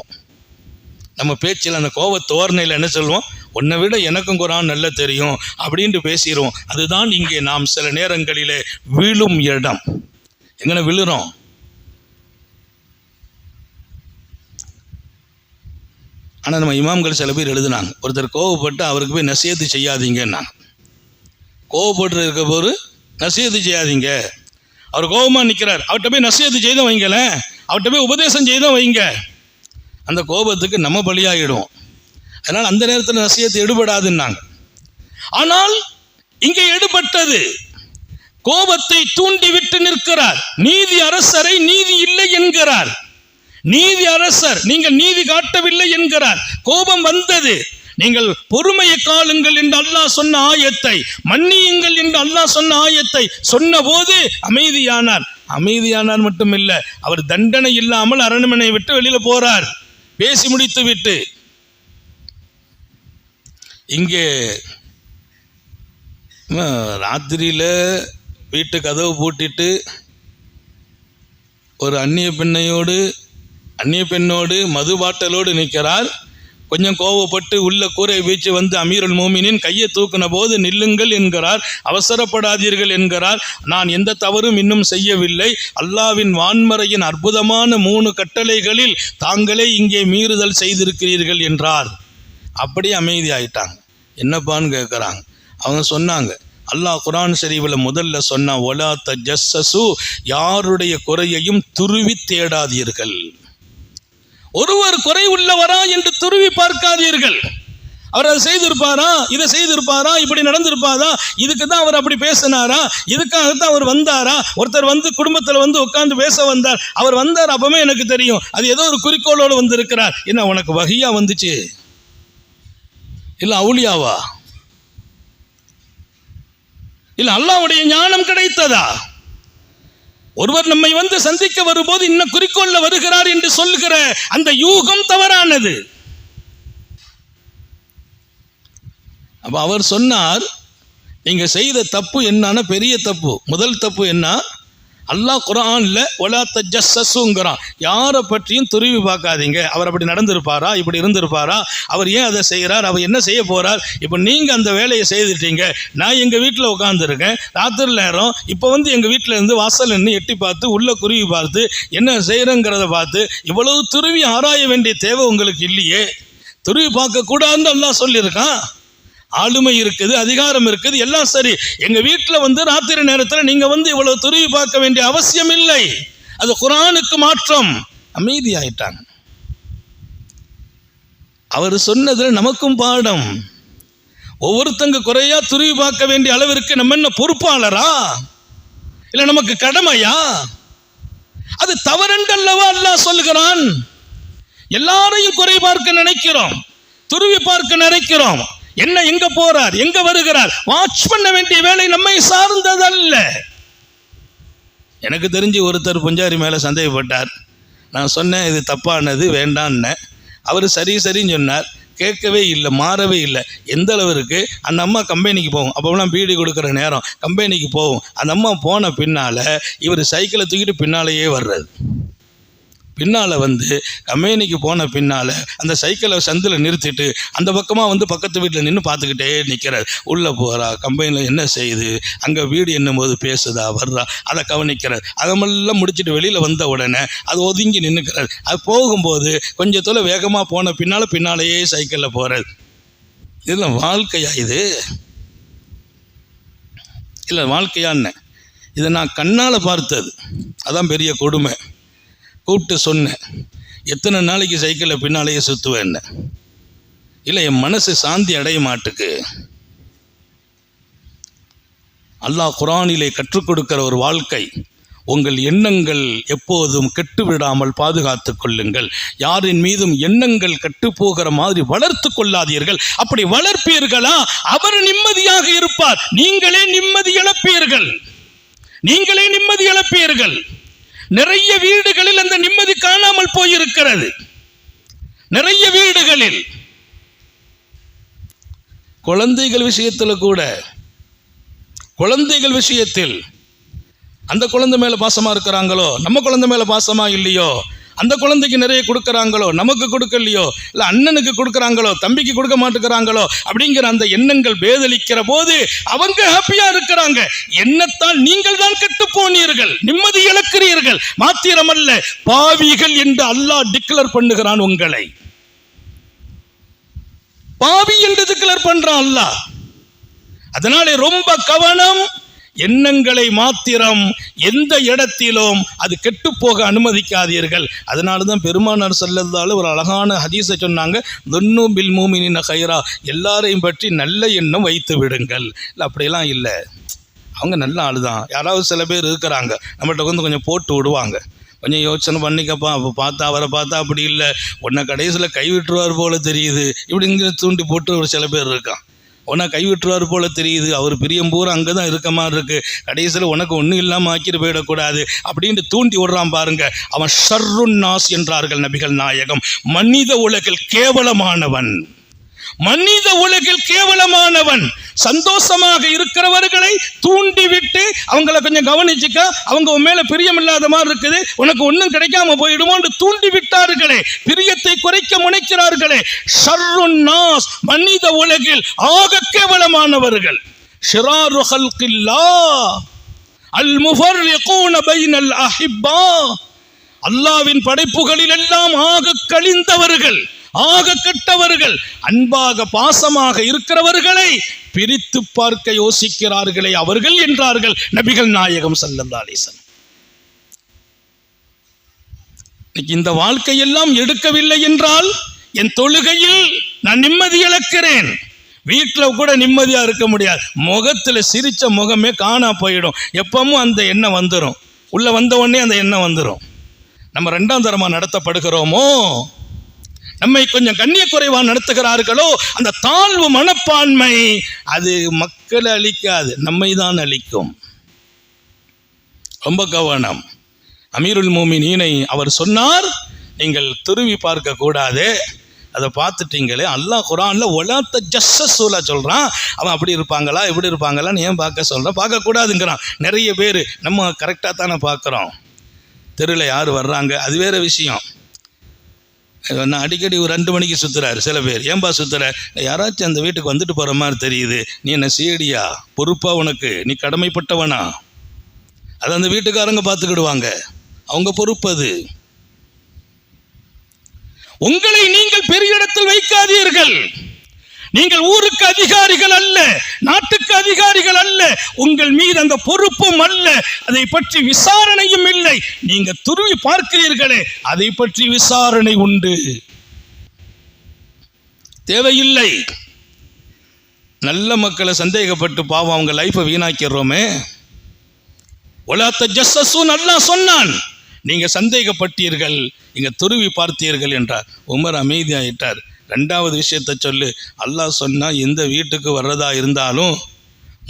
நம்ம பேச்சில் அந்த கோபத்தோரணையில் என்ன சொல்லுவோம், உன்னை விட எனக்கும் குர்ஆன் நல்லா தெரியும் அப்படின்ட்டு பேசிடுவோம். அதுதான் இங்கே நாம் சில நேரங்களிலே விழும் இடம். எங்கே விழுறோம்? ஆனால் நம்ம இமாம்கள் சில பேர் எழுதுனாங்க, ஒருத்தர் கோவப்பட்டு அவருக்கு போய் நசியத்து செய்யாதீங்கன்னாங்க. கோவப்பட்டு இருக்க போது நசீஹத்து செய்யாதீங்க. அவர் கோபமாக நிற்கிறார், அவர்கிட்ட போய் நசீஹத்து செய்தும் வைங்களேன், அவர்கிட்ட போய் உபதேசம் செய்தும் வைங்க. அந்த கோபத்துக்கு நம்ம பலியாகிடும். அதனால் அந்த நேரத்தில் நசீஹத்து எடுபடாதுன்னாங்க. ஆனால் இங்கே எடுபட்டது. கோபத்தை தூண்டிவிட்டு நிற்கிறார். நீதி அரசரை நீதி இல்லை என்கிறார். நீதி அரசர் நீங்கள் நீதி காட்டவில்லை என்கிறார். கோபம் வந்தது. நீங்கள் பொறுமையை காளுங்கள் என்று அல்லாஹ் சொன்ன ஆயத்தை, மன்னியுங்கள் என்று அல்லாஹ் சொன்ன ஆயத்தை சொன்ன போது அமைதியானார். அமைதியானார் மட்டுமில்ல, அவர் தண்டனை இல்லாமல் அரண்மனை விட்டு வெளியில போறார், பேசி முடித்து விட்டு. இங்கே ராத்திரியில் வீட்டு கதவு பூட்டிட்டு ஒரு அந்நிய பெண்ணோடு மது பாட்டலோடு நிற்கிறார். கொஞ்சம் கோவப்பட்டு உள்ள கூரை வீச்சு வந்து அமீருல் மோமினின் கையை தூக்கின போது நில்லுங்கள் என்கிறார், அவசரப்படாதீர்கள் என்கிறார். நான் எந்த தவறும் இன்னும் செய்யவில்லை, அல்லாவின் வான்மறையின் அற்புதமான 3 கட்டளைகளில் தாங்களே இங்கே மீறுதல் செய்திருக்கிறீர்கள் என்றார். அப்படியே அமைதி ஆயிட்டாங்க. என்னப்பான்னு கேட்குறாங்க. அவங்க சொன்னாங்க, அல்லாஹ் குர்ஆன் ஷரீஃபில் முதல்ல சொன்னா, ஒலா தஜஸ்ஸசு, யாருடைய குறையையும் துருவி தேடாதீர்கள். ஒருவர் குறை உள்ளவரா என்று துருவி பார்க்காதீர்கள். அவர் அதை செய்திருப்பாரா, இதை செய்திருப்பாரா, இப்படி நடந்திருப்பாரா, இதுக்கு தான் அவர் அப்படி பேசினாரா, இதுக்காகத்தான் அவர் வந்தாரா? ஒருத்தர் வந்து குடும்பத்தில் வந்து உட்கார்ந்து பேச வந்தார், அவர் வந்தார், அப்பவே எனக்கு தெரியும் அது ஏதோ ஒரு குறிக்கோளோடு வந்திருக்கிறார். என்ன உனக்கு வஹியா வந்துச்சு, இல்லை அவுலியாவா, இல்லை அல்லாஹ்வுடைய ஞானம் கிடைத்ததா? ஒருவர் நம்மை வந்து சந்திக்க வரும்போது இன்னும் குறிக்கோள்ல வருகிறார் என்று சொல்கிற அந்த யூகம் தவறானது. அப்ப அவர் சொன்னார், நீங்க செய்த தப்பு என்னன்னா பெரிய தப்பு. முதல் தப்பு என்ன? அல்லாஹ் குர்ஆன்ல ஒலா தஜஸ்ஸஸுங்கிறான், யாரை பற்றியும் துருவி பார்க்காதீங்க. அவர் அப்படி நடந்திருப்பாரா, இப்படி இருந்திருப்பாரா, அவர் ஏன் அதை செய்கிறார், அவர் என்ன செய்ய போறார். இப்போ நீங்க அந்த வேலையை செய்துட்டீங்க. நான் எங்க வீட்டில் உட்காந்துருக்கேன், ராத்திரி நேரம், இப்போ வந்து எங்க வீட்டில் இருந்து வாசல் நின்று எட்டி பார்த்து உள்ள குருவி பார்த்து என்ன செய்யறங்கிறத பார்த்து இவ்வளவு துருவி ஆராய வேண்டிய தேவை உங்களுக்கு இல்லையே. துருவி பார்க்க கூடாதுன்னு அல்லாஹ் சொல்லியிருக்கான். ஆளுமை இருக்குது, அதிகாரம் இருக்குது, எல்லாம் சரி. எங்க வீட்டில் வந்து ராத்திரி நேரத்தில் நீங்க வந்து இவ்வளவு துருவி பார்க்க வேண்டிய அவசியம் இல்லை. அது குர்ஆனுக்கு மாற்றம். அமைதி ஆயிட்டாங்க. அவர் சொன்னதுல நமக்கும் பாடம். ஒவ்வொருத்தங்க குறையா துருவி பார்க்க வேண்டிய அளவிற்கு நம்ம என்ன பொறுப்பாளரா, இல்ல நமக்கு கடமையா? அது தவறென்றல்லவா அல்லாஹ் சொல்லுகிறான். எல்லாரையும் குறை பார்க்க நினைக்கிறோம், துருவி பார்க்க நினைக்கிறோம். என்ன எங்க போறார், எங்க வருகிறார், வாட்ச் பண்ண வேண்டிய வேலை நம்மை சார்ந்ததல்ல. எனக்கு தெரிஞ்சு ஒருத்தர் புஞ்சாரி மேல சந்தேகப்பட்டார். நான் சொன்னேன் இது தப்பானது வேண்டான்னு. அவர் சரி சரின்னு சொன்னார். கேட்கவே இல்லை, மாறவே இல்லை. எந்த அளவிற்கு அந்த அம்மா கம்பெனிக்கு போகும், அப்போலாம் பீடி கொடுக்குற நேரம் கம்பெனிக்கு போகும். அந்த அம்மா போன பின்னால் இவர் சைக்கிளை தூக்கிட்டு பின்னாலேயே வர்றது. பின்னால் வந்து கம்பெனிக்கு போன பின்னால் அந்த சைக்கிளை சந்தில் நிறுத்திட்டு அந்த பக்கமாக வந்து பக்கத்து வீட்டில் நின்று பார்த்துக்கிட்டே நிற்கிறார். உள்ளே போகிறா, கம்பெனியில் என்ன செய்யுது, அங்கே வீடு என்னும் போது பேசுதா வர்றா, அதை கவனிக்கிறார். அதெல்லாம் முடிச்சுட்டு வெளியில் வந்த உடனே அது ஒதுங்கி நின்றுக்கிறார். அது போகும்போது கொஞ்சம் தூரம் வேகமாக போன பின்னாலேயே சைக்கிளில் போகிறது. இதெல்லாம் வாழ்க்கையா? இது இல்லை வாழ்க்கையான்னு இதை நான் கண்ணால் பார்த்தது. அதான் பெரிய கொடுமை. கூப்பிட்டு சொன்னேன், எத்தனை நாளைக்கு சைக்கிளில் பின்னாலேயே சுற்றுவேன். இல்லை, என் மனசு சாந்தி அடைய மாட்டுக்கு. அல்லாஹ் குர்ஆனிலே கற்றுக் கொடுக்கிற ஒரு வாழ்க்கை. உங்கள் எண்ணங்கள் எப்போதும் கெட்டுவிடாமல் பாதுகாத்து கொள்ளுங்கள். யாரின் மீதும் எண்ணங்கள் கெட்டு போகிற மாதிரி வளர்த்து கொள்ளாதீர்கள். அப்படி வளர்ப்பீர்களா அவர் நிம்மதியாக இருப்பார், நீங்களே நிம்மதி இழப்பீர்கள். நீங்களே நிம்மதி இழப்பீர்கள். நிறைய வீடுகளில் அந்த நிம்மதி காணாமல் போயிருக்கிறது. நிறைய வீடுகளில் குழந்தைகள் விஷயத்தில் அந்த குழந்தை மேல பாசமா இருக்கிறாங்களோ, நம்ம குழந்தை மேல பாசமா இல்லையோ, அந்த குழந்தைக்கு நிறைய கொடுக்கறாங்களோ, நமக்கு கொடுக்கலையோ, இல்லை அண்ணனுக்கு கொடுக்கறாங்களோ, தம்பிக்கு கொடுக்க மாட்டேங்கிறாங்களோ அப்படிங்கிற அந்த எண்ணங்கள் பேதலிக்கிற போது அவங்க ஹாப்பியா இருக்கிறாங்க. என்னத்தான் நீங்கள் தான் கெட்டு போனீர்கள், நிம்மதி இழக்கிறீர்கள். மாத்திரமல்ல, பாவிகள் என்று அல்லாஹ் டிக்ளேர் பண்ணுகிறான். உங்களை பாவி என்று டிக்ளேர் பண்றான் அல்லாஹ். அதனாலே ரொம்ப கவனம். எண்ணங்களை மாத்திரம் எந்த இடத்திலும் அது கெட்டுப்போக அனுமதிக்காதீர்கள். அதனால தான் பெருமானார் ஸல்லல்லாஹு ஒரு அழகான ஹதீஸை சொன்னாங்க, துன்னு பில் மூமினின கைரா, எல்லாரையும் பற்றி நல்ல எண்ணம் வைத்து விடுங்கள். இல்லை அப்படியெல்லாம் இல்லை, அவங்க நல்ல ஆள் தான். யாராவது சில பேர் இருக்கிறாங்க நம்மள்கிட்ட வந்து கொஞ்சம் போட்டு விடுவாங்க, கொஞ்சம் யோசனை பண்ணிக்கப்பா, அப்போ பார்த்தா அவரை பார்த்தா அப்படி இல்லை, உன்னை கடைசியில் கைவிட்டுருவார் போல தெரியுது, இப்படிங்கிற தூண்டி போட்டு ஒரு சில பேர் இருக்கான். உன்னை கைவிட்டுருவார் போல தெரியுது, அவர் பிரியம் பூரா அங்கே தான் இருக்க மாதிரி இருக்குது, கடைசியில் உனக்கு ஒன்றும் இல்லாமல் ஆக்கிட்டு போயிடக்கூடாது அப்படின்ட்டு தூண்டி விடுறான் பாருங்க. அவன் ஷர்ருன் நாஸ் என்றார்கள் நபிகள் நாயகம். மனித உலகில் கேவலமானவன், மனித உலகில் கேவலமானவன். சந்தோஷமாக இருக்கிறவர்களை தூண்டிவிட்டு அவங்கள கொஞ்சம் கவனிச்சுக்க, அவங்க உன் மேல பிரியம் இல்லாத மாதிரி இருக்குது, உனக்கு ஒன்றும் கிடைக்காம போயிடுமோன்னு தூண்டி விட்டார்களே, பிரியத்தை குறைக்க முனைக்கிறார்களே. ஷர்ருன் நாஸ், மனித உலகில் ஆக கேவலமானவர்கள். ஷிராரு ஹல்கில்லாஹ் அல் முஃபர்ரிகூன பைனல் அஹிப்பா, அல்லாஹ்வின் படைப்புகளில் எல்லாம் ஆக கழிந்தவர்கள், ஆக கெட்டவர்கள். அன்பாக பாசமாக இருக்கிறவர்களை பிரித்து பார்க்க யோசிக்கிறார்களே அவர்கள் என்றார்கள் நபிகள் நாயகம் ஸல்லல்லாஹு அலைஹி வஸல்லம். இந்த வாழ்க்கையெல்லாம் எடுக்கவில்லை என்றால் என் தொழுகையில் நான் நிம்மதி இழக்கிறேன், வீட்டில் கூட நிம்மதியா இருக்க முடியாது, முகத்துல சிரிச்ச முகமே காணா போயிடும். எப்பவும் அந்த எண்ணம் வந்துடும், உள்ள வந்த உடனே அந்த எண்ணம் வந்துடும். நம்ம ரெண்டாம் தரமா நடத்தப்படுகிறோமோ, நம்மை கொஞ்சம் கண்ணிய குறைவாக நடத்துகிறார்களோ, அந்த தாழ்வு மனப்பான்மை அது மக்களை அழிக்காது, நம்மை தான் அழிக்கும். ரொம்ப கவனம். அமீருல் மோமினீனை அவர் சொன்னார், நீங்கள் துருவி பார்க்க கூடாது, அதை பார்த்துட்டீங்களே, அல்லாஹ் குர்ஆன்ல ஒலாத்த ஜஸ்ஸஸூல சொல்றான். அவன் அப்படி இருப்பாங்களா இப்படி இருப்பாங்களான்னு ஏன் பார்க்க சொல்றான்? பார்க்கக்கூடாதுங்கிறான். நிறைய பேர் நம்ம கரெக்டாக தானே பார்க்குறோம், தெருவில் யார் வர்றாங்க அது வேற விஷயம். நான் அடிக்கடி ஒரு 2 மணிக்கு சுற்றுறாரு சில பேர், ஏன்பா சுற்றுற, யாராச்சும் அந்த வீட்டுக்கு வந்துட்டு போகிற மாதிரி தெரியுது, நீ என்ன சீடியா, பொறுப்பா, உனக்கு நீ கடமைப்பட்டவனா, அதை அந்த வீட்டுக்காரங்க பார்த்துக்கிடுவாங்க, அவங்க பொறுப்பு அது. உங்களை நீங்கள் பெரிய இடத்தில் வைக்காதீர்கள். நீங்கள் ஊருக்கு அதிகாரிகள் அல்ல, நாட்டுக்கு அதிகாரிகள் அல்ல, உங்கள் மீது அந்த பொறுப்பும் அல்ல, அதை பற்றி விசாரணையும் இல்லை. நீங்க துருவி பார்க்கிறீர்களே, அதை பற்றி விசாரணை உண்டு, தேவையில்லை. நல்ல மக்களை சந்தேகப்பட்டு பாவம் அவங்க லைஃபை வீணாக்கிறோமே. ஒலாத்த ஜஸ்ஸஸூன் அல்லாஹ் சொன்னான், நீங்க சந்தேகப்பட்டீர்கள், நீங்க துருவி பார்த்தீர்கள் என்றார். உமர் அமைதியாயிட்டார். 2வது விஷயத்தை சொல்லு, அல்லாஹ் சொன்னா எந்த வீட்டுக்கு வர்றதா இருந்தாலும்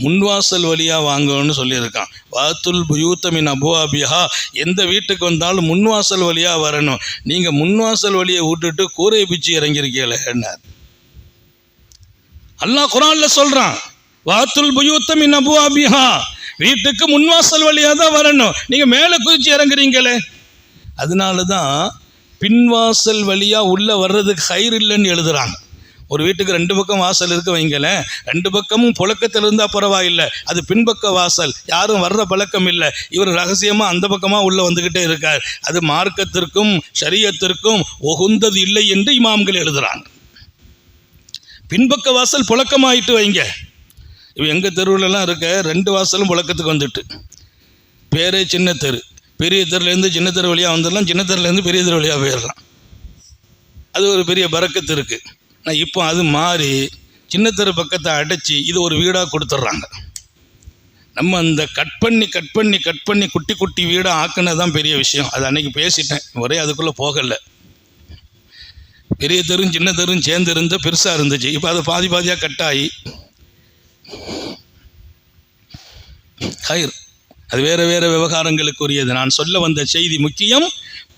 முன்வாசல் வழியா வாங்கன்னு சொல்லியிருக்கான். வாத்துல் புயூத மின் அபுவாபிஹா, எந்த வீட்டுக்கு வந்தாலும் முன்வாசல் வழியா வரணும். நீங்க முன்வாசல் வழியை விட்டுட்டு கூரை பிச்சு இறங்கியிருக்கீங்களே என்னார். அல்லாஹ் குர்ஆன்ல சொல்றான், வாத்துல் புயூத மின் அபுவாபிஹா, வீட்டுக்கு முன்வாசல் வழியா தான் வரணும், நீங்க மேலே குதிச்சு இறங்குறீங்களே. அதனால தான் பின்வாசல் வழியா உள்ள வர்றதுக்கு கயிறு இல்லைன்னு எழுதுறாங்க. ஒரு வீட்டுக்கு 2 பக்கம் வாசல் இருக்க வைங்களேன், 2 பக்கமும் புழக்கத்தில் இருந்தால் பரவாயில்லை, அது பின்பக்க வாசல், யாரும் வர்ற பழக்கம் இல்லை, இவர் ரகசியமாக அந்த பக்கமாக உள்ளே வந்துக்கிட்டே இருக்கார், அது மார்க்கத்திற்கும் ஷரியத்திற்கும் உகந்தது இல்லை என்று இமாம்கள் எழுதுறாங்க. பின்பக்க வாசல் புழக்கமாயிட்டு வைங்க. இப்போ எங்கள் தெருவிலலாம் இருக்க 2 வாசலும் புழக்கத்துக்கு வந்துட்டு, பேரே சின்ன தெரு, பெரிய தெருலேருந்து சின்ன தெரு வழியாக வந்துடலாம், சின்ன தெருலேருந்து பெரிய தெரு வழியாக போயிடலாம், அது ஒரு பெரிய பரக்கத்து இருக்குது. ஆனால் இப்போ அது மாறி சின்ன தெரு பக்கத்தை அடைச்சி இது ஒரு வீடாக கொடுத்துட்றாங்க. நம்ம அந்த கட் பண்ணி குட்டி குட்டி வீடாக ஆக்குனது தான் பெரிய விஷயம். அது அன்னைக்கு பேசிட்டேன், ஒரே அதுக்குள்ளே போகலை. பெரிய தெரும் சின்ன தெரும் சேர்ந்து இருந்த பெருசாக இருந்துச்சு, இப்போ அது பாதி பாதியாக கட்டாகி ஹைர், அது வேற வேற விவகாரங்களுக்குரியது. நான் சொல்ல வந்த செய்தி முக்கியம்,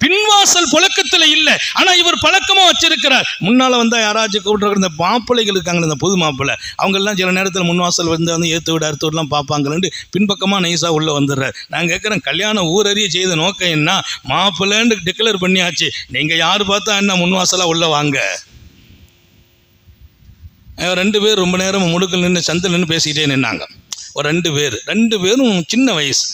பின்வாசல் புழக்கத்தில் இல்லை, ஆனால் இவர் பழக்கமாக வச்சிருக்கிறார். முன்னால் வந்தால் யாராச்சும் கூப்பிட்டு, இந்த மாப்பிள்ளைகள் இருக்காங்களே, இந்த புது மாப்பிள்ளை, அவங்கெல்லாம் சில நேரத்தில் முன்வாசல் வந்து ஏற்று விட அறுத்து விடலாம் பார்ப்பாங்களேன்ட்டு பின்பக்கமாக நைஸாக உள்ளே வந்துடுறார். நான் கேட்குறேன், கல்யாணம் ஊரறிய செய்த நோக்கம் என்ன? மாப்பிள்ளைன்னு டிக்ளேர் பண்ணியாச்சு, நீங்கள் யார் பார்த்தா என்ன முன்வாசலாக உள்ளே வாங்க. 2 பேர் ரொம்ப நேரம் முடுக்கல் நின்று சந்தில் நின்று பேசிக்கிட்டே நின்னாங்க. ஒரு 2 பேரும் சின்ன வயசு.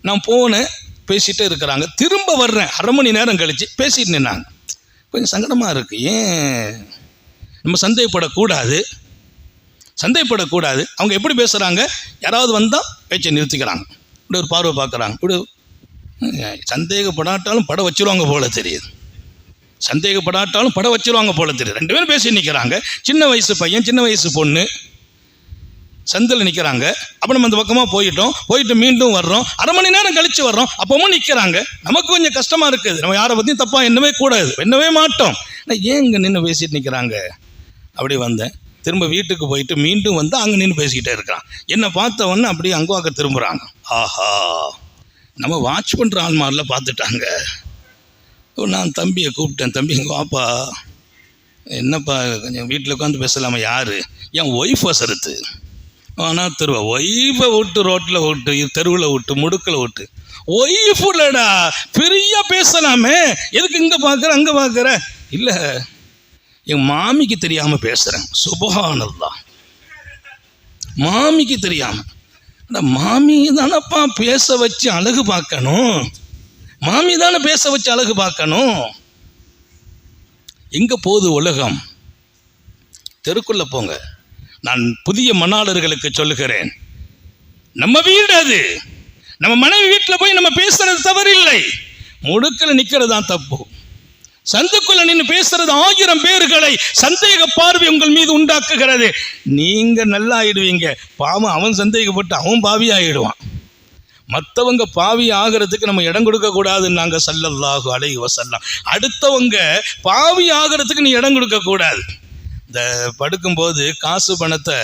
நான் போனேன், பேசிகிட்டே இருக்கிறாங்க, திரும்ப வர்றேன், 1/2 மணி நேரம் கழித்து பேசிட்டு நின்னாங்க. கொஞ்சம் சங்கடமாக இருக்குது. ஏன் நம்ம சந்தேகப்படக்கூடாது? சந்தேகப்படக்கூடாது. அவங்க எப்படி பேசுகிறாங்க, யாராவது வந்தால் பேச்சை நிறுத்திக்கிறாங்க, இப்படி ஒரு பார்வை பார்க்குறாங்க, இப்படி சந்தேகப்படாட்டாலும் படம் வச்சுருவாங்க போல தெரியுது, சந்தேகப்படாட்டாலும் படம் வச்சுருவாங்க போல தெரியுது. 2 பேரும் பேசி நிற்கிறாங்க. சின்ன வயசு பையன், சின்ன வயசு பொண்ணு சந்தில் நிற்கிறாங்க. அப்போ நம்ம அந்த பக்கமாக போயிட்டு மீண்டும் வர்றோம். 1/2 மணி நேரம் கழித்து வர்றோம், அப்பவும் நிற்கிறாங்க. நமக்கு கொஞ்சம் கஷ்டமாக இருக்குது. நம்ம யாரை பற்றியும் தப்பாக எண்ணவே கூடாது, எண்ணவே மாட்டோம். ஏன் இங்கே நின்று பேசிட்டு நிற்கிறாங்க? அப்படி வந்தேன். திரும்ப வீட்டுக்கு போயிட்டு மீண்டும் வந்து அங்கே நின்று பேசிக்கிட்டே இருக்கிறான். என்னை பார்த்தவொன்னே அப்படியே அங்குவாக்க திரும்புகிறாங்க. ஆஹா, நம்ம வாட்ச் பண்ணுற ஆள் மாதிரில பார்த்துட்டாங்க. நான் தம்பியை கூப்பிட்டேன். தம்பி இங்கே வாப்பா. என்னப்பா கொஞ்சம் வீட்டில் உட்காந்து பேசலாமா? யார்? என் ஒய்ஃப் வசருத்து. ஆனால் தெருவா ஒய்ஃபை விட்டு ரோட்டில் விட்டு, தெருவில் விட்டு, முடுக்கில் விட்டு, ஒய்ஃப் இல்லைடா, ஃப்ரீயாக பேசலாமே, எதுக்கு இங்கே பார்க்குற அங்கே பார்க்குற? இல்லை, என் மாமிக்கு தெரியாமல் பேசுகிறேன். சுப்ஹானல்லாஹ், மாமிக்கு தெரியாமல். மாமி தானப்பா பேச வச்சு அழகு பார்க்கணும், மாமி தானே பேச வச்சு அழகு பார்க்கணும். எங்கே போகுது உலகம்? தெருக்குள்ளே போங்க. நான் புதிய மணாளர்களுக்கு சொல்லுகிறேன், நம்ம வீடு அது. நம்ம மனைவி வீட்டில் போய் நம்ம பேசுறது தவறு இல்லை, முடுக்கில் நிற்கிறது தான் தப்பு. சந்துக்குள்ள நின்று பேசுறது 1000 பேர்களை சந்தேக பார்வை உங்கள் மீது உண்டாக்குகிறது. நீங்க நல்லா ஆயிடுவீங்க. பாவம் அவன் சந்தேகப்பட்டு அவன் பாவி ஆயிடுவான். மற்றவங்க பாவி ஆகிறதுக்கு நம்ம இடம் கொடுக்க கூடாதுன்னு நாங்கள் ஸல்லல்லாஹு அலைஹி வஸல்லம். அடுத்தவங்க பாவி ஆகிறதுக்கு நீ இடம் கொடுக்க கூடாது. இந்த படுக்கும்போது காசு பணத்தை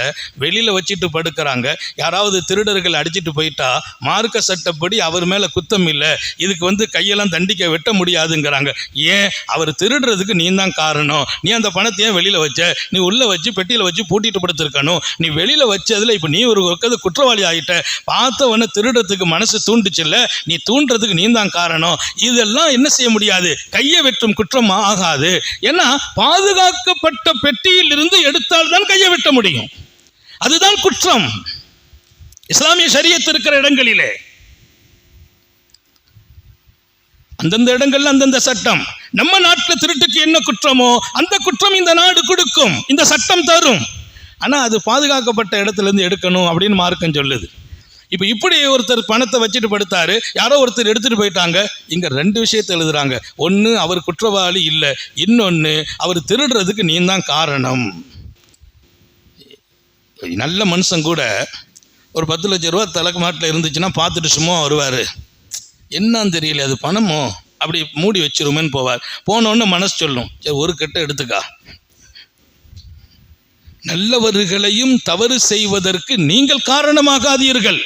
வெளியில் வச்சுட்டு படுக்கிறாங்க. யாராவது திருடர்கள் அடிச்சுட்டு போயிட்டா மார்க்க சட்டப்படி அவர் மேலே குத்தம் இல்லை, இதுக்கு கையெல்லாம் தண்டிக்க வெட்ட முடியாதுங்கிறாங்க. ஏன்? அவர் திருடுறதுக்கு நீ தான் காரணம். நீ அந்த பணத்தை ஏன் வெளியில் வச்ச? நீ உள்ளே வச்சு பெட்டியில் வச்சு பூட்டிட்டு படுத்திருக்கணும். நீ வெளியில் வச்சதில் இப்போ நீ ஒரு குற்றவாளி ஆகிட்ட. பார்த்தவன திருடுறதுக்கு மனசு தூண்டுச்சுல்ல, நீ தூண்டுறதுக்கு நீ தான் காரணம். இதெல்லாம் என்ன செய்ய முடியாது, கையை வெட்டும் குற்றம் ஆகாது. ஏன்னா பாதுகாக்கப்பட்ட பெட்டி இருந்து எடுத்தால் தான் கையை வெட்ட முடியும். அதுதான் குற்றம் இஸ்லாமிய ஷரியத் இருக்கிற இடங்களிலே. அந்தந்த இடங்கள்ல அந்தந்த சட்டம். நம்ம நாட்டில் திருட்டுக்கு என்ன குற்றமோ அந்த குற்றம் இந்த நாடு கொடுக்கும், இந்த சட்டம் தரும். ஆனா அது பாதுகாக்கப்பட்ட இடத்துல இருந்து எடுக்கணும் அப்படின்னு மார்க்கம் சொல்லுது. இப்போ இப்படி ஒருத்தர் பணத்தை வச்சுட்டு படுத்தாரு, யாரோ ஒருத்தர் எடுத்துட்டு போயிட்டாங்க. இங்க 2 விஷயத்தை எழுதுறாங்க. ஒன்று, அவர் குற்றவாளி இல்லை. இன்னொன்று, அவர் திருடுறதுக்கு நீ தான் காரணம். நல்ல மனுஷன் கூட ஒரு 10 லட்சம் ரூபா தலைக்கு மாட்டில் இருந்துச்சுன்னா பார்த்துட்டு சும்மா வருவார். என்னன்னு தெரியல, அது பணமோ, அப்படி மூடி வச்சிருமேன்னு போவார். போனோன்னு மனசு சொல்லும், சரி ஒரு கட்டை எடுத்துக்கா. நல்லவர்களையும் தவறு செய்வதற்கு நீங்கள் காரணமாகாதீர்கள்.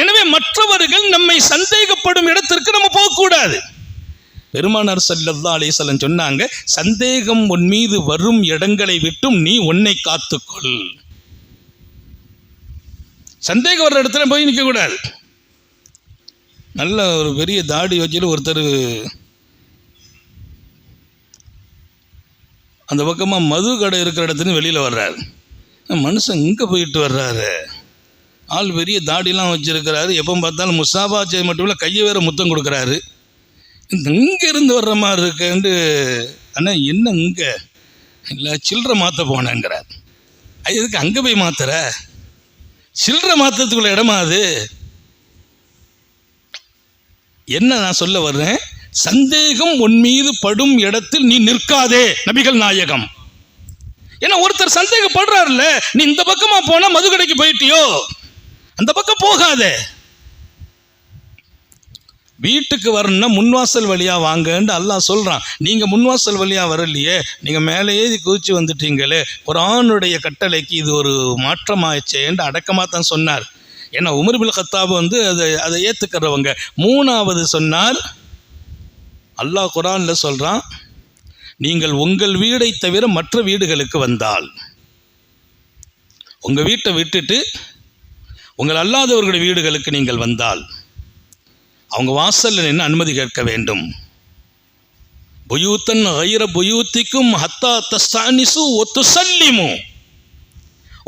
எனவே மற்றவர்கள் நம்மை சந்தேகப்படும் இடத்திற்கு நம்ம போகக்கூடாது. பெருமானார் ஸல்லல்லாஹு அலைஹி வஸல்லம் சொன்னாங்க, சந்தேகம் உன் மீது வரும் இடங்களை விட்டும் நீ உன்னை காத்துக்கொள். சந்தேகம் வர்ற இடத்துல போய் நிற்க கூடாது. நல்ல ஒரு பெரிய தாடி வச்சுட்டு ஒருத்தர் அந்த பக்கமாக மது கடை இருக்கிற இடத்துன்னு வெளியில் வர்றாரு. மனுஷன் இங்கே போயிட்டு வர்றாரு, ஆள் பெரிய தாடிலாம் வச்சுருக்கிறாரு. எப்போ பார்த்தாலும் முசாபா செய்ய மட்டும் இல்லை, கையை வேற முத்தம் கொடுக்குறாரு. இங்கே இருந்து வர்ற மாதிரி இருக்கேன்ட்டு, ஆனால் என்ன இங்கே இல்லை சில்லறை மாற்ற போனேங்கிறார். எதுக்கு அங்கே போய் மாத்துற? சில்லறை மாற்றத்துக்குள்ள இடமா அது? என்ன நான் சொல்ல வர்றேன், சந்தேகம் உன் மீது படும் இடத்தில் நீ நிற்காதே, நபிகள் நாயகம். ஏன்னா ஒருத்தர் சந்தேகப்படுறாருல்ல, நீ இந்த பக்கமா போனா மது கடைக்கு போயிட்டியோ, அந்த பக்கம் போகாதே. வீட்டுக்கு வரணும்னா முன்வாசல் வழியா வாங்கன்னு அல்லாஹ் சொல்றான். நீங்க முன்வாசல் வழியா வரலையே, நீங்க மேலே ஏறி குதிச்சு வந்துட்டீங்களே. குர்ஆனுடைய கட்டளைக்கு இது ஒரு மாற்றமாச்சேன்னு அடக்கமாக தான் சொன்னார். ஏன்னா உமர் பின் கத்தாப் அதை ஏற்றுக்கிறவங்க. 3வது சொன்னார், அல்லாஹ் குர்ஆன்ல சொல்றான், நீங்கள் உங்கள் வீடை தவிர மற்ற வீடுகளுக்கு வந்தால், உங்கள் வீட்டை விட்டுட்டு உங்கள் அல்லாதவர்களுடைய வீடுகளுக்கு நீங்கள் வந்தால் அவங்க வாசலில் நின்று அனுமதி கேட்க வேண்டும். புயூத்தன் கைர புயூத்திக்கும் ஹத்தா தஸ்தானிசு ஒத்துசல்லிமு.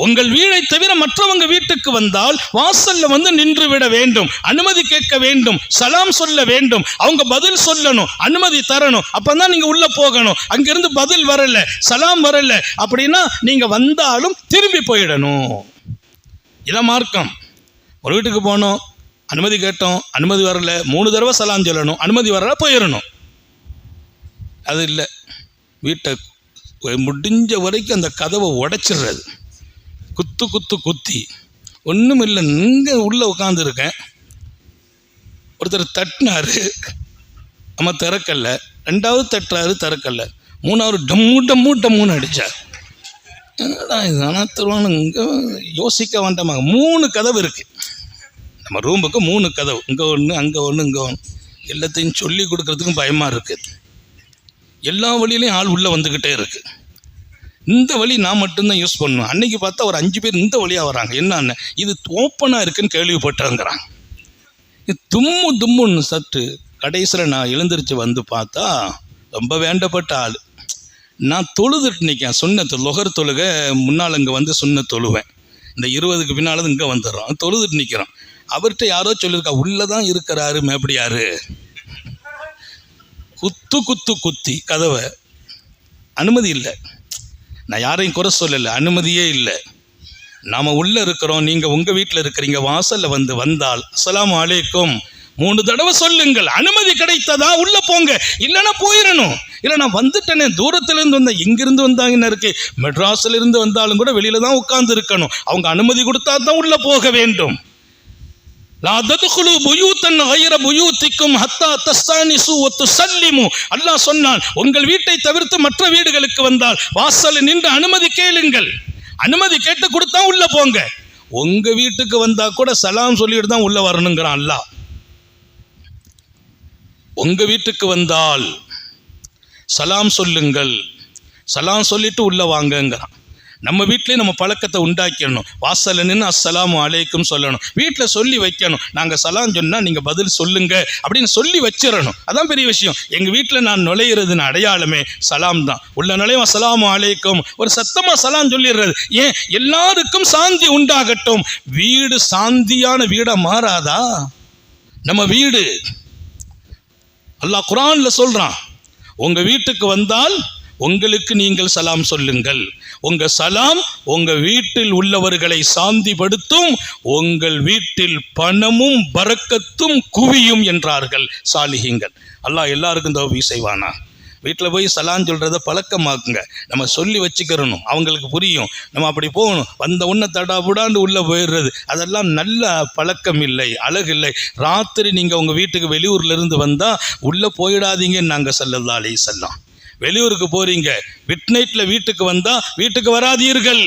உங்கள் வீடை தவிர மற்றவங்க வீட்டுக்கு வந்தால் வாசல்ல வந்து நின்று விட வேண்டும், அனுமதி கேட்க வேண்டும், சலாம் சொல்ல வேண்டும், அவங்க பதில் சொல்லணும், அனுமதி தரணும், அப்பதான் நீங்க உள்ள போகணும். அங்கிருந்து பதில் வரல, சலாம் வரல அப்படின்னா நீங்க வந்தாலும் திரும்பி போயிடணும். இதான் மார்க்கம். ஒரு வீட்டுக்கு போனோம், அனுமதி கேட்டோம், அனுமதி வரல, 3 தடவை சலாம் சொல்லணும், அனுமதி வரல போயிடணும். அது இல்லை. வீட்டை முடிஞ்ச வரைக்கும் அந்த கதவை உடைச்சிடுறது, குத்தி ஒன்றும் இல்லை, இங்கே உள்ளே உட்காந்துருக்கேன், ஒருத்தர் தட்டினாரு, நம்ம திறக்கல, 2வது தட்டுறாரு திறக்கல, 3வது டம்முன்னு அடித்தார். என்னடா இது அனாத்தருவானு இங்கே யோசிக்க வேண்டாமா? 3 கதவு இருக்குது நம்ம ரூமுக்கு, 3 கதவு, இங்கே ஒன்று அங்கே ஒன்று இங்கே ஒன்று. எல்லாத்தையும் சொல்லி கொடுக்கறதுக்கும் பயமாக இருக்குது. எல்லா வழியிலையும் ஆள் உள்ளே வந்துக்கிட்டே இருக்குது. இந்த வழி நான் மட்டும்தான் யூஸ் பண்ணுவேன். அன்னைக்கு பார்த்தா ஒரு 5 பேர் இந்த வழியாக வராங்க. என்னன்னு இது ஓப்பனாக இருக்குன்னு கேள்விப்பட்டாங்கிறாங்க. இது தும்முன்னு சட்டு. கடைசியில் நான் எழுந்திரிச்சு வந்து பார்த்தா ரொம்ப வேண்டப்பட்ட ஆள். நான் தொழுதுட்டு நிற்கேன், சுன்னத்து லொகர் தொழுக முன்னால் இங்கே வந்து சுன்னத் தொழுவேன். இந்த 20க்கு பின்னால் இங்கே வந்துடுறோம், தொழுதுட்டு நிற்கிறோம். அவர்கிட்ட யாரோ சொல்லியிருக்கா, உள்ளே தான் இருக்கிறாரு மேப்படியாரு. குத்தி கதவை, அனுமதி இல்லை. நான் யாரையும் குறை சொல்லலை, அனுமதியே இல்லை. நாம் உள்ளே இருக்கிறோம், நீங்கள் உங்கள் வீட்டில் இருக்கிறீங்க, வாசலில் வந்தால் அஸ்ஸலாமு அலைக்கும் 3 தடவை சொல்லுங்கள். அனுமதி கிடைத்ததா உள்ளே போங்க, இல்லைன்னா போயிடணும். இல்லை நான் வந்துட்டேனே, தூரத்துலேருந்து வந்தேன், எங்கிருந்து வந்தாங்கன்னு இருக்கு, மெட்ராஸிலிருந்து வந்தாலும் கூட வெளியில் தான் உட்கார்ந்து இருக்கணும். அவங்க அனுமதி கொடுத்தா தான் உள்ளே போக வேண்டும். அல்லாஹ் சொன்னான், உங்கள் வீட்டை தவிர்த்து மற்ற வீடுகளுக்கு வந்தால் வாசலில் நின்று அனுமதி கேளுங்கள். அனுமதி கேட்டு கொடுத்தா உள்ள போங்க. உங்க வீட்டுக்கு வந்தா கூட சலாம் சொல்லிட்டு தான் உள்ள வரணுங்கிறான் அல்லாஹ். உங்க வீட்டுக்கு வந்தால் சலாம் சொல்லுங்கள், சலாம் சொல்லிட்டு உள்ள வாங்கங்கிறான். நம்ம வீட்டிலேயே நம்ம பழக்கத்தை உண்டாக்கிடணும். வாசல்ல நின்று அஸ்ஸலாமு அலைக்கும் சொல்லணும். வீட்டில் சொல்லி வைக்கணும், நாங்கள் சலாம் சொன்னால் நீங்கள் பதில் சொல்லுங்க அப்படின்னு சொல்லி வச்சிடணும். அதான் பெரிய விஷயம். எங்கள் வீட்டில் நான் நுழையிறதுன்னு அடையாளமே சலாம் தான். உள்ள நுழையும் அஸ்ஸலாமு அலைக்கும், ஒரு சத்தமாக சலாம் சொல்லிடுறது. ஏன்? எல்லாருக்கும் சாந்தி உண்டாகட்டும். வீடு சாந்தியான வீடாக மாறாதா? நம்ம வீடு அல்லாஹ் குர்ஆன்ல சொல்றான், உங்க வீட்டுக்கு வந்தால் உங்களுக்கு நீங்கள் சலாம் சொல்லுங்கள். உங்க சலாம் உங்க வீட்டில் உள்ளவர்களை சாந்திப்படுத்தும், உங்கள் வீட்டில் பணமும் பரக்கத்தும் குவியும் என்றார்கள் சாலிஹீங்கள். அல்லாஹ் எல்லாருக்கும் தௌஃபீக் செய்வானா. வீட்டில் போய் சலாம் சொல்கிறத பழக்கமாக்குங்க. நம்ம சொல்லி வச்சுக்கிறணும், அவங்களுக்கு புரியும். நம்ம அப்படி போகணும். வந்த உன்னை தடாபுடாண்டு உள்ளே போயிடுறது, அதெல்லாம் நல்ல பழக்கம் இல்லை, அழகு இல்லை. ராத்திரி நீங்கள் உங்கள் வீட்டுக்கு வெளியூர்லேருந்து வந்தால் உள்ளே போயிடாதீங்கன்னு நாங்கள் ஸல்லல்லாஹு அலைஹி வஸல்லம். வெளியூருக்கு போறீங்க, மிட் நைட்டில் வீட்டுக்கு வந்தால் வீட்டுக்கு வராதீர்கள்.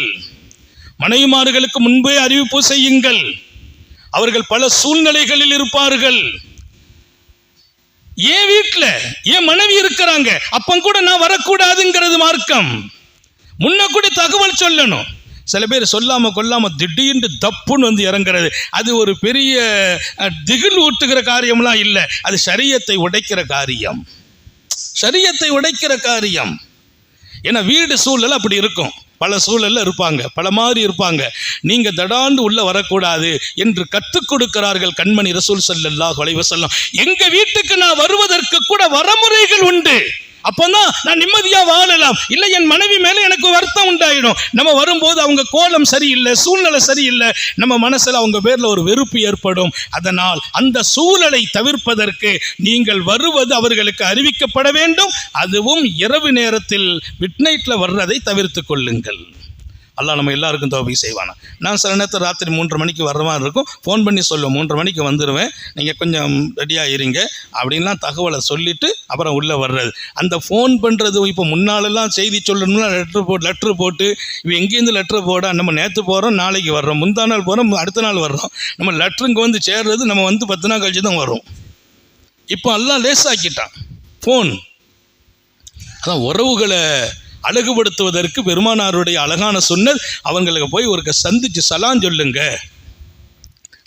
மனைவிமார்களுக்கு முன்பே அறிவிப்பு செய்யுங்கள். அவர்கள் பல சூழ்நிலைகளில் இருப்பார்கள். ஏன் வீட்டில் ஏன் மனைவி இருக்கிறாங்க, அப்ப கூட நான் வரக்கூடாதுங்கிறது மார்க்கம். முன்ன கூட தகவல் சொல்லணும். சில பேர் சொல்லாம கொல்லாம திடீர்னு தப்புன்னு வந்து இறங்குறது, அது ஒரு பெரிய திகில் ஊட்டுகிற காரியம்லாம் இல்லை. அது ஷரியத்தை உடைக்கிற காரியம், ஷரியத்தை உடைக்கிற காரியம். ஏன்னா வீடு சூழல் அப்படி இருக்கும். பல சூழல்ல இருப்பாங்க, பல மாதிரி இருப்பாங்க. நீங்க தடாண்டு உள்ள வரக்கூடாது என்று கற்றுக் கொடுக்கிறார்கள் கண்மணி ரசூல் ஸல்லல்லாஹு அலைஹி வஸல்லம். எங்க வீட்டுக்கு நான் வருவதற்கு கூட வரமுறைகள் உண்டு. அப்பதான் நான் நிம்மதியா வாழலாம். இல்லை என் மனைவி மேல எனக்கு வருத்தம் உண்டாயிடும். நம்ம வரும்போது அவங்க கோலம் சரியில்லை, சூழ்நிலை சரியில்லை, நம்ம மனசுல அவங்க பேர்ல ஒரு வெறுப்பு ஏற்படும். அதனால் அந்த சூழலை தவிர்ப்பதற்கு நீங்கள் வருவது அவர்களுக்கு அறிவிக்கப்பட வேண்டும். அதுவும் இரவு நேரத்தில் மிட் நைட்ல வர்றதை தவிர்த்து கொள்ளுங்கள். அல்லாஹ் நம்ம எல்லாருக்கும் தௌஃபீக் செய்வானா. நான் சில நேரத்தில் ராத்திரி 3:30 மணிக்கு வர்ற மாதிரி இருக்கும், ஃபோன் பண்ணி சொல்லுவேன், 3:30 மணிக்கு வந்துடுவேன், நீங்கள் கொஞ்சம் ரெடியாக இருங்க அப்படின்லாம் தகவலை சொல்லிவிட்டு அப்புறம் உள்ளே வர்றது. அந்த ஃபோன் பண்ணுறது இப்போ முன்னாலெல்லாம் செய்தி சொல்லணும்னா லெட்ரு போட்டு இப்போ எங்கேருந்து லெட்ரு போட, நம்ம நேற்று போகிறோம் நாளைக்கு வர்றோம், முந்தா நாள் போகிறோம் அடுத்த நாள் வர்றோம், நம்ம லெட்ரு இங்கே வந்து சேர்றது நம்ம வந்து 10 நாள் கழிச்சு தான் வரும். இப்போ எல்லாம் லேசாக்கிட்டான் ஃபோன். அதான் உறவுகளை அழகுபடுத்துவதற்கு பெருமானாருடைய அழகான சுன்னத், அவங்களுக்கு போய் ஒரு சந்திச்சு சலாம் சொல்லுங்க.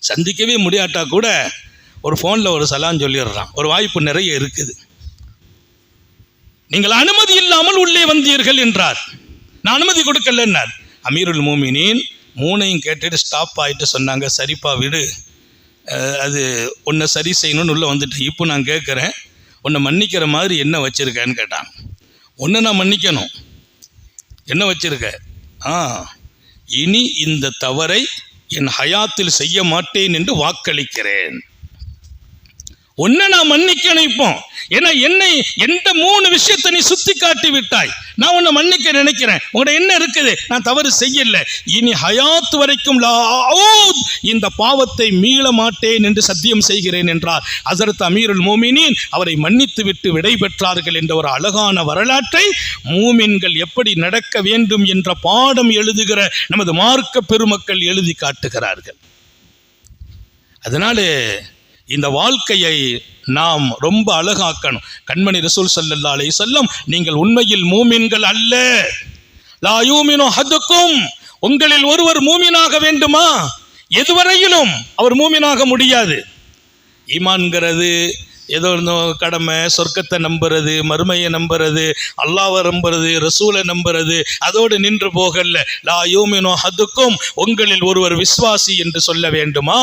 சந்திக்கவே முடியாட்டா கூட ஒரு ஃபோனில் ஒரு சலாம் சொல்லிடுறான். ஒரு வாய்ப்பு நிறைய இருக்குது. நீங்கள் அனுமதி இல்லாமல் உள்ளே வந்தீர்கள் என்றார். நான் அனுமதி கொடுக்கல என்றார். அமீருல் மூமினின் மூணையும் கேட்டுட்டு ஸ்டாப் ஆகிட்டு சொன்னாங்க, சரிப்பா விடு, அது உன்னை சரி செய்யணும்னு உள்ளே வந்துட்டு, இப்போ நான் கேட்குறேன், உன்னை மன்னிக்கிற மாதிரி என்ன வச்சுருக்கேன்னு கேட்டான். உன்னை நான் மன்னிக்கணும், என்ன வச்சுருக்க? இனி இந்த தவறை என் ஹயாத்தில் செய்ய மாட்டேன் என்று வாக்களிக்கிறேன். உன்னை நான் மன்னிக்கணும் இப்போ, ஏன்னா என்னை எந்த 3 விஷயத்தை நீ சுத்தி காட்டி விட்டாய், நான் உன்னை மன்னிக்க நினைக்கிறேன். உங்கள்கிட்ட என்ன இருக்குது? நான் தவறு செய்யல, இனி ஹயாத் வரைக்கும் இந்த பாவத்தை மீள மாட்டேன் என்று சத்தியம் செய்கிறேன் என்றார். ஹஸரத் அமீருல் மோமினின் அவரை மன்னித்து விட்டு விடை பெற்றார்கள் என்ற ஒரு அழகான வரலாற்றை மூமின்கள் எப்படி நடக்க வேண்டும் என்ற பாடம் எழுதுகிற நமது மார்க்க பெருமக்கள் எழுதி காட்டுகிறார்கள். அதனால இந்த வாழ்க்கையை நாம் ரொம்ப அழகாக்கணும். கண்மணி ரசூல் ஸல்லல்லாஹு அலைஹி வஸல்லம், நீங்கள் உண்மையில் மூமின்கள் அல்ல, லா யூமினு அஹதுக்கும், உங்களில் ஒருவர் மூமினாக வேண்டுமா, எதுவரையிலும் அவர் மூமினாக முடியாது. ஈமான்கிறது ஏதோ கடமை, சொர்க்கத்தை நம்புறது, மறுமையை நம்புறது, அல்லாஹ்வை நம்புறது, ரசூலை நம்புறது, அதோடு நின்று போகல. லா யூமினு அஹதுக்கும், உங்களில் ஒருவர் விஸ்வாசி என்று சொல்ல வேண்டுமா,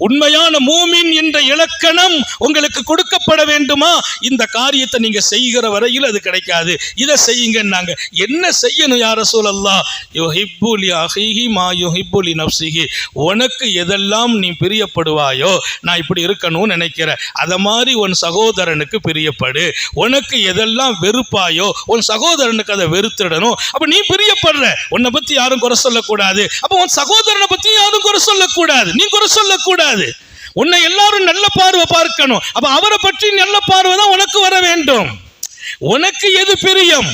உண்மையான மூமின் என்ற இலக்கணம் உங்களுக்கு கொடுக்கப்பட வேண்டுமா, இந்த காரியத்தை நீங்க செய்கிற வரையில் அது கிடைக்காது. இதை செய்யுங்கன்னாங்க. என்ன செய்யணும் யா ரசூலல்லாஹ்? யுஹிப்பு லி அஹீஹி மா யுஹிப்பு லி நஃப்ஸிஹி, உனக்கு எதெல்லாம் நீ பிரியப்படுவாயோ, நான் இப்படி இருக்கணும்னு நினைக்கிறேன், அதை மாதிரி உன் சகோதரனுக்கு பிரியப்படு. உனக்கு எதெல்லாம் வெறுப்பாயோ உன் சகோதரனுக்கு அதை வெறுத்துடணும். அப்ப நீ பிரியப்படுற, உன்னை பத்தி யாரும் குறை சொல்லக்கூடாது, அப்ப உன் சகோதரனை பத்தி யாரும் குறை சொல்லக்கூடாது, நீ குறை சொல்லக்கூடாது. உன்னை எல்லாரும் நல்ல பார்வை பார்க்கணும், அப்ப அவரை பற்றி நல்ல பார்வை தான் உனக்கு வர வேண்டும். உனக்கு எது பிரியம்,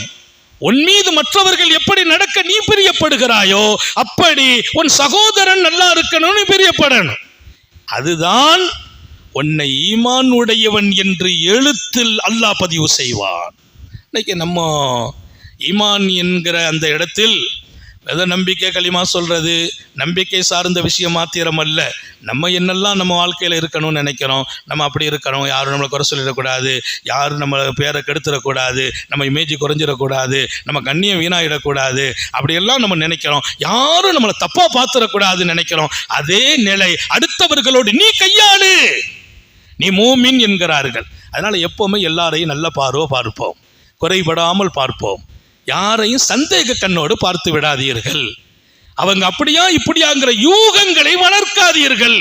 உன் மீது மற்றவர்கள் எப்படி நடக்க நீ பிரியப்படுகிறாயோ அப்படி உன் சகோதரன் நல்லா இருக்கணும்னு பிரியப்படணும். அதுதான் உன்னை ஈமான் உடையவன் என்று எழுத்தில் அல்லாஹ் பதிவு செய்வான். இன்னைக்கு நம்ம ஈமான் என்கிற அந்த இடத்தில் ஏதோ நம்பிக்கை களிமா சொல்றது நம்பிக்கை சார்ந்த விஷயம் மாத்திரம் அல்ல. நம்ம என்னெல்லாம் நம்ம வாழ்க்கையில் இருக்கணும்னு நினைக்கிறோம், நம்ம அப்படி இருக்கணும், யாரும் நம்மளை குறை சொல்லிடக்கூடாது, யாரும் நம்ம பேரை கெடுத்துடக்கூடாது, நம்ம இமேஜ் குறைஞ்சிடக்கூடாது, நம்ம கண்ணியம் வீணாயிடக்கூடாது, அப்படியெல்லாம் நம்ம நினைக்கிறோம். யாரும் நம்மளை தப்பாக பார்த்துடக்கூடாதுன்னு நினைக்கிறோம். அதே நிலை அடுத்தவர்களோடு நீ கையாளு, நீ மூமின் என்கிறார்கள். அதனால எப்பவுமே எல்லாரையும் நல்ல பார்வை பார்ப்போம், குறைபடாமல் பார்ப்போம், யாரையும் சந்தேக கண்ணோடு பார்த்து விடாதீர்கள். அவங்க அப்படியா இப்படியாங்கிற யூகங்களை வளர்க்காதீர்கள்.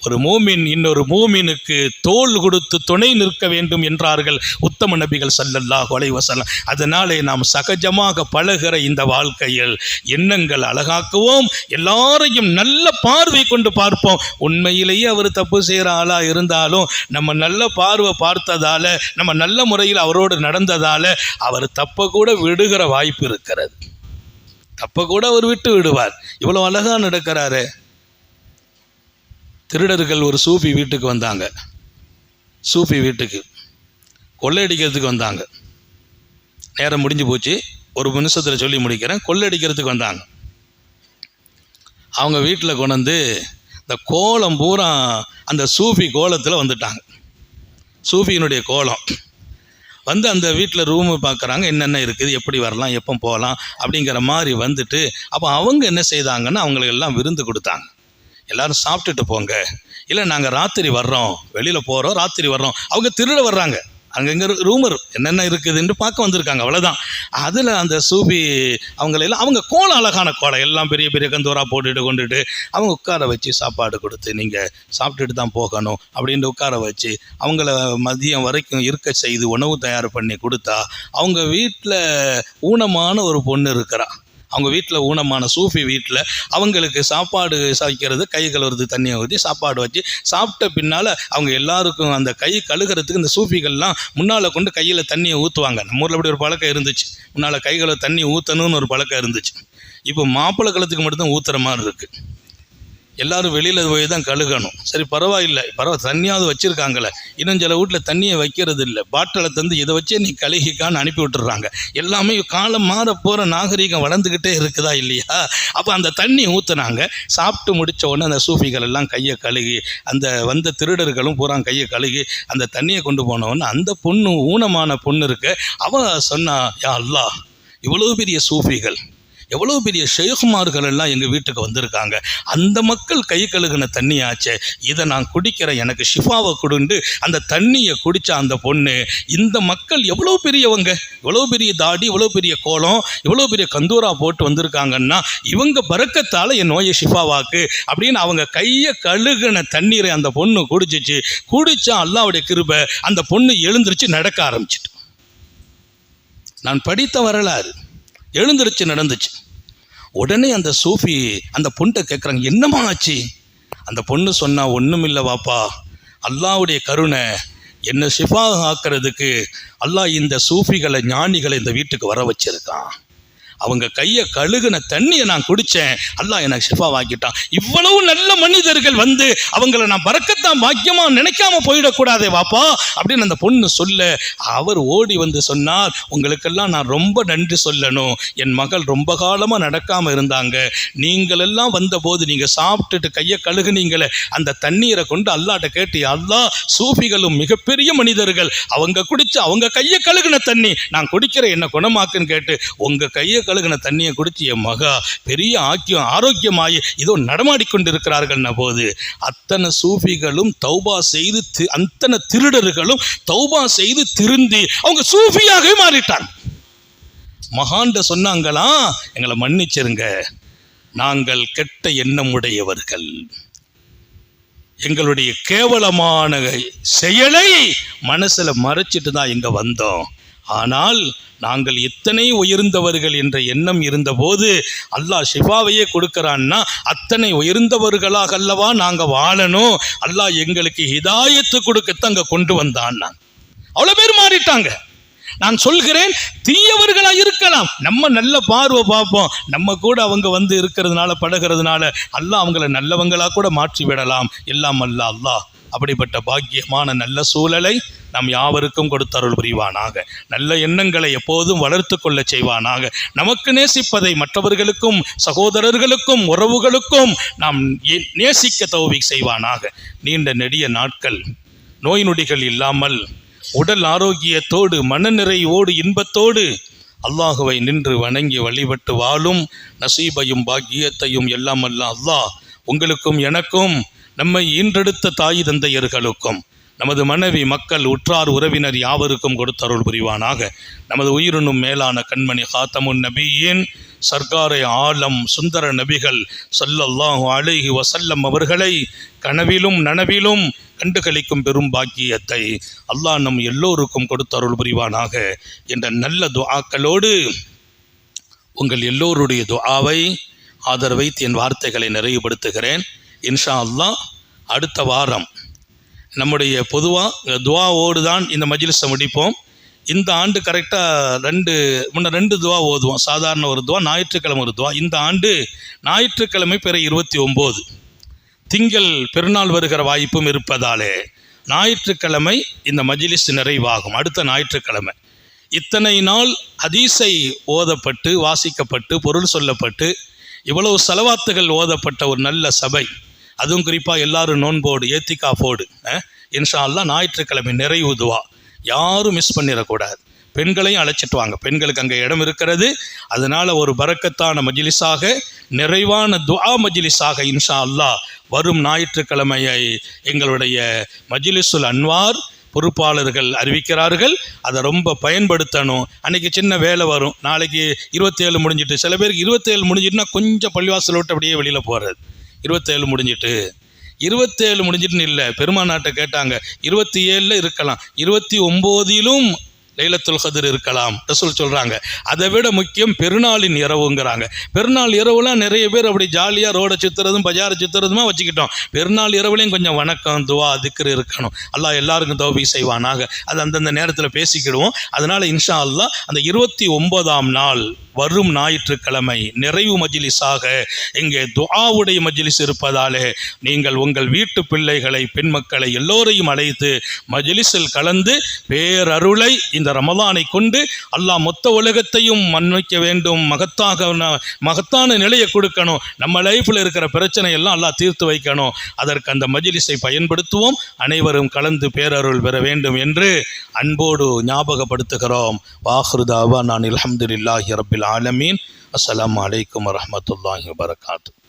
ஒரு மூமின் இன்னொரு மூமினுக்கு தோள் கொடுத்து துணை நிற்க வேண்டும் என்றார்கள் உத்தம நபிகள் ஸல்லல்லாஹு அலைஹி வஸல்லம். அதனாலே நாம் சகஜமாக பழகிற இந்த வாழ்க்கையில் எண்ணங்கள் அழகாக்குவோம், எல்லாரையும் நல்ல பார்வை கொண்டு பார்ப்போம். உண்மையிலேயே அவர் தப்பு செய்கிற ஆளாக இருந்தாலும் நம்ம நல்ல பார்வை பார்த்ததால, நம்ம நல்ல முறையில் அவரோடு நடந்ததால அவர் தப்பை கூட விடுகிற வாய்ப்பு இருக்கிறது. தப்பை கூட அவர் விட்டு விடுவார். இவ்வளோ அழகாக நடக்கிறாரு. திருடர்கள் ஒரு சூஃபி வீட்டுக்கு வந்தாங்க. சூஃபி வீட்டுக்கு கொள்ளையடிக்கிறதுக்கு வந்தாங்க. நேரம் முடிஞ்சு போச்சு, ஒரு நிமிஷத்தில் சொல்லி முடிக்கிறேன். கொள்ளையடிக்கிறதுக்கு வந்தாங்க. அவங்க வீட்டில் கொண்டு வந்து இந்த கோலம் பூரா அந்த சூஃபி கோலத்தில் வந்துட்டாங்க. சூஃபியினுடைய கோலம் வந்து அந்த வீட்டில் ரூமு பார்க்குறாங்க, என்னென்ன இருக்குது, எப்படி வரலாம், எப்போ போகலாம் அப்படிங்கிற மாதிரி வந்துட்டு, அப்போ அவங்க என்ன செய்தாங்கன்னா அவங்களுக்கு எல்லாம் விருந்து கொடுத்தாங்க. எல்லாரும் சாப்பிட்டுட்டு போங்க, இல்லை நாங்கள் ராத்திரி வர்றோம், வெளியில் போகிறோம், ராத்திரி வர்றோம். அவங்க திருட வர்றாங்க, அங்கங்கே ரூமர் என்னென்ன இருக்குதுன்னு பார்க்க வந்திருக்காங்க, அவ்வளோதான். அதில் அந்த சூஃபி அவங்களெல்லாம், அவங்க கோலம் அழகான கோலம், எல்லாம் பெரிய பெரிய கந்தூரா போட்டுட்டு கொண்டுட்டு அவங்க உட்கார வச்சு சாப்பாடு கொடுத்து நீங்கள் சாப்பிட்டுட்டு தான் போகணும் அப்படின்ட்டு உட்கார வச்சு அவங்கள மதியம் வரைக்கும் இருக்க செய்து உணவு தயார் பண்ணி கொடுத்தா, அவங்க வீட்டில் ஊனமான ஒரு பொண்ணு இருக்கிறா. அவங்க வீட்டில் ஊனமான சூஃபி வீட்டில் அவங்களுக்கு சாப்பாடு சாய்க்கிறது, கை கழுவுறது, தண்ணியை ஊற்றி சாப்பாடு வச்சு சாப்பிட்ட பின்னால் அவங்க எல்லாருக்கும் அந்த கை கழுகிறதுக்கு இந்த சூஃபிகள்லாம் முன்னால் கொண்டு கையில் தண்ணியை ஊற்றுவாங்க. நம்ம ஊரில் அப்படி ஒரு பழக்கம் இருந்துச்சு, முன்னால் கைகளை தண்ணி ஊற்றணும்னு ஒரு பழக்கம் இருந்துச்சு. இப்போ மாப்பிள்ளை கழுத்துக்கு மட்டும்தான் ஊற்றுற மாதிரி இருக்குது. எல்லோரும் வெளியில் போய் தான் கழுகணும். சரி பரவாயில்லை, தண்ணியாவது வச்சுருக்காங்களே. இன்னும் சில வீட்டில் தண்ணியை வைக்கிறது இல்லை, பாட்டிலை தந்து இதை வச்சே நீ கழுகிக்கான்னு அனுப்பி விட்டுறாங்க. எல்லாமே காலம் மாற போகிற நாகரீகம் வளர்ந்துக்கிட்டே இருக்குதா இல்லையா? அப்போ அந்த தண்ணி ஊற்றுனாங்க. சாப்பிட்டு முடித்த உடனே அந்த சூஃபிகள் எல்லாம் கையை கழுகி, அந்த வந்த திருடர்களும் பூரா கையை கழுகி அந்த தண்ணியை கொண்டு போனவொன்னே அந்த பொண்ணு, ஊனமான பொண்ணு இருக்க, அவள் சொன்னா, யா அல்லாஹ், இவ்வளோ பெரிய சூஃபிகள், எவ்வளோ பெரிய ஷேகுமார்கள் எல்லாம் எங்கள் வீட்டுக்கு வந்திருக்காங்க, அந்த மக்கள் கை கழுகுன தண்ணியாச்சே, இதை நான் குடிக்கிறேன், எனக்கு ஷிஃபாவை கொடுண்டு அந்த தண்ணியை குடித்த அந்த பொண்ணு, இந்த மக்கள் எவ்வளோ பெரியவங்க, இவ்வளோ பெரிய தாடி, இவ்வளோ பெரிய கோலம், இவ்வளோ பெரிய கந்தூரா போட்டு வந்திருக்காங்கன்னா இவங்க பரக்கத்தால் என் நோயை ஷிஃபாவாக்கு அப்படின்னு அவங்க கையை கழுகுன தண்ணீரை அந்த பொண்ணு குடிச்சிச்சு. குடிச்சா அல்லாஹ்வுடைய கிருபை அந்த பொண்ணு எழுந்திருச்சு நடக்க ஆரம்பிச்சிட்டு. நான் படித்த வரலாறு, எழுந்திருச்சு நடந்துச்சு. உடனே அந்த சூஃபி அந்த பொண்ணை கேட்குறாங்க, என்னம்மா ஆச்சு? அந்த பொண்ணு சொன்னா, ஒன்றும் இல்லை வாப்பா, அல்லாஹ்வுடைய கருணை என்னை ஷிஃபா ஆக்கிறதுக்கு அல்லாஹ் இந்த சூஃபிகளை ஞானிகளை இந்த வீட்டுக்கு வர வச்சிருக்கான். அவங்க கையை கழுகுன தண்ணியை நான் குடித்தேன், அல்லாஹ் எனக்கு ஷிஃபா வாக்கிட்டான். இவ்வளவு நல்ல மனிதர்கள் வந்து அவங்கள நான் பறக்கத்தான் பாக்கியமா நினைக்காம போயிடக்கூடாதே வாப்பா அப்படின்னு அந்த பொண்ணு சொல்ல, அவர் ஓடி வந்து சொன்னார், உங்களுக்கெல்லாம் நான் ரொம்ப நன்றி சொல்லணும். என் மகள் ரொம்ப காலமாக நடக்காமல் இருந்தாங்க, நீங்களெல்லாம் வந்தபோது நீங்கள் சாப்பிட்டுட்டு கையை கழுகுனீங்களே, அந்த தண்ணீரை கொண்டு அல்லாட்ட கேட்டு, அல்லாஹ் சூஃபிகளும் மிகப்பெரிய மனிதர்கள், அவங்க குடிச்சு அவங்க கையை கழுகுன தண்ணி நான் குடிக்கிற என்ன குணமாக்குன்னு கேட்டு உங்கள் கையை கழுகுன தண்ணியை குடிச்சு என் மகா பெரிய ஆரோக்கியமாகி இதோ நடமாடிக்கொண்டிருக்கிறார்கள் போது, அத்தனை சூஃபிகளும் தௌபா செய்து, அத்தனை திருடர்களும் தௌபா செய்து திருந்தி அவங்க சூஃபியாகவே மாறிட்டாங்க. மகான்ட சொன்னாங்களா, எங்களை மன்னிச்சிருங்க, நாங்கள் கெட்ட எண்ணம் உடையவர்கள், எங்களுடைய கேவலமான செயலை மனசுல மறைச்சிட்டு தான் இங்க வந்தோம். ஆனால் நாங்கள் எத்தனை உயர்ந்தவர்கள் என்ற எண்ணம் இருந்தபோது அல்லாஹ் ஷிஃபாவையே கொடுக்கறான்னா அத்தனை உயர்ந்தவர்களாக அல்லவா நாங்கள் வாழணும். அல்லாஹ் எங்களுக்கு ஹிதாயத்து கொடுக்கத்தான் அங்கே கொண்டு வந்தான். அவ்வளோ பேர் மாறிட்டாங்க. நான் சொல்கிறேன், தீயவர்களா இருக்கலாம், நம்ம நல்ல பார்வை பார்ப்போம், நம்ம கூட அவங்க வந்து இருக்கிறதுனால பழகிறதுனால அல்லாஹ் அவங்கள நல்லவங்களா கூட மாற்றி விடலாம். எல்லாம் அல்லாஹ் அப்படிப்பட்ட பாக்கியமான நல்ல சூழலை நாம் யாவருக்கும் கொடுத்தருள் புரிவானாக. நல்ல எண்ணங்களை எப்போதும் வளர்த்து கொள்ள செய்வானாக. நமக்கு நேசிப்பதை மற்றவர்களுக்கும் சகோதரர்களுக்கும் உறவுகளுக்கும் நாம் நேசிக்க தௌஃபீக் செய்வானாக. நீண்ட நெடிய நாட்கள் நோய் நொடிகள் இல்லாமல் உடல் ஆரோக்கியத்தோடு மனநிறைவோடு இன்பத்தோடு அல்லாஹுவை நின்று வணங்கி வழிபட்டு வாழும் நசீபையும் பாக்கியத்தையும் எல்லாம் அல்லாஹ் உங்களுக்கும் எனக்கும், நம்மை ஈன்றெடுத்த தாய் தந்தையர்களுக்கும், நமது மனைவி மக்கள் உற்றார் உறவினர் யாவருக்கும் கொடுத்தருள் புரிவானாக. நமது உயிரினும் மேலான கண்மணி காத்தமுன் நபியின் சர்க்காரை ஆலம் சுந்தர நபிகள் ஸல்லல்லாஹு அலைஹி வஸல்லம் அவர்களை கனவிலும் நனவிலும் கண்டுகளிக்கும் பெரும் பாக்கியத்தை அல்லாஹ் நம் எல்லோருக்கும் கொடுத்தருள் புரிவானாக என்ற நல்ல துஆக்களோடு உங்கள் எல்லோருடைய துஆவை ஆதரவைத்து என் வார்த்தைகளை நிறைவுபடுத்துகிறேன். இன்ஷா அல்லாஹ் அடுத்த வாரம் நம்முடைய பொதுவாக துஆவோடு தான் இந்த மஜ்லிஸை முடிப்போம். இந்த ஆண்டு கரெக்டாக ரெண்டு துஆ ஓதுவோம். சாதாரண ஒரு துஆ, ஞாயிற்றுக்கிழமை ஒரு துஆ. இந்த ஆண்டு ஞாயிற்றுக்கிழமை பிற 29 திங்கள் பெருநாள் வருகிற வாய்ப்பும் இருப்பதாலே ஞாயிற்றுக்கிழமை இந்த மஜ்லிஸ் நிறைவாகும். அடுத்த ஞாயிற்றுக்கிழமை இத்தனை நாள் ஹதீஸை ஓதப்பட்டு வாசிக்கப்பட்டு பொருள் சொல்லப்பட்டு இவ்வளவு சலவாத்துகள் ஓதப்பட்ட ஒரு நல்ல சபை, அதுவும் குறிப்பாக எல்லாரும் நோன்போடு ஏத்திகாஃபோடு இன்ஷா அல்லாஹ் ஞாயிற்றுக்கிழமை நிறைவு துஆ யாரும் மிஸ் பண்ணிடக்கூடாது. பெண்களையும் அழைச்சிட்டு வாங்க, பெண்களுக்கு அங்கே இடம் இருக்கிறது. அதனால் ஒரு பரக்கத்தான மஜ்லிஸாக நிறைவான துஆ மஜ்லிஸாக இன்ஷா அல்லாஹ் வரும் ஞாயிற்றுக்கிழமையை எங்களுடைய மஜ்லிஸுல் அன்வார் பொறுப்பாளர்கள் அறிவிக்கிறார்கள். அதை ரொம்ப பயன்படுத்தணும். அன்றைக்கி சின்ன வேலை வரும், நாளைக்கு 27 முடிஞ்சிட்டு, சில பேருக்கு 27 முடிஞ்சிட்டுனா கொஞ்சம் பள்ளிவாசல் விட்டு அப்படியே வெளியில் போகிறது. 27 முடிஞ்சிட்டுன்னு இல்லை, பெருமானாட்டை கேட்டாங்க, 27 இருக்கலாம், 29 லைலத்துல் கத்ர் இருக்கலாம் ரசூல் சொல்கிறாங்க. அதை விட முக்கியம் பெருநாளின் இரவுங்கிறாங்க. பெருநாள் இரவுலாம் நிறைய பேர் அப்படி ஜாலியாக ரோடை சுற்றுறதும் பஜாரை சுற்றுறதுமா வச்சுக்கிட்டோம். பெருநாள் இரவுலையும் கொஞ்சம் வணக்கம் துவா திக்ர் இருக்கணும். அல்லாஹ் எல்லாருக்கும் தௌஃபீக் செய்வானாக. அது அந்தந்த நேரத்தில் பேசிக்கிடுவோம். அதனால் இன்ஷா அல்லாஹ் அந்த 29ஆம் நாள் வரும் ஞாயிற்றுக்கிழமை நிறைவு மஜ்லிஸாக இங்கே துஆவுடைய மஜ்லிஸ் இருப்பதாலே நீங்கள் உங்கள் வீட்டு பிள்ளைகளை பெண் மக்களை எல்லோரையும் அழைத்து மஜ்லிஸில் கலந்து பேரருளை இந்த ரமலானை கொண்டு அல்லாஹ் மொத்த உலகத்தையும் மன்னிக்க வேண்டும், மகத்தான நிலையை கொடுக்கணும், நம்ம லைஃப்பில் இருக்கிற பிரச்சனை எல்லாம் அல்லாஹ் தீர்த்து வைக்கணும். அதற்கு அந்த மஜ்லிஸை பயன்படுத்துவோம். அனைவரும் கலந்து பேரருள் பெற வேண்டும் என்று அன்போடு ஞாபகப்படுத்துகிறோம். வாஹிரு தாவா நான் அல்ஹம்துலில்லாஹி ரப்பில் ரப்பில் ஆலமீன். அஸ்ஸலாமு அலைக்கும் வரஹ்மத்துல்லாஹி வபரகாத்துஹு.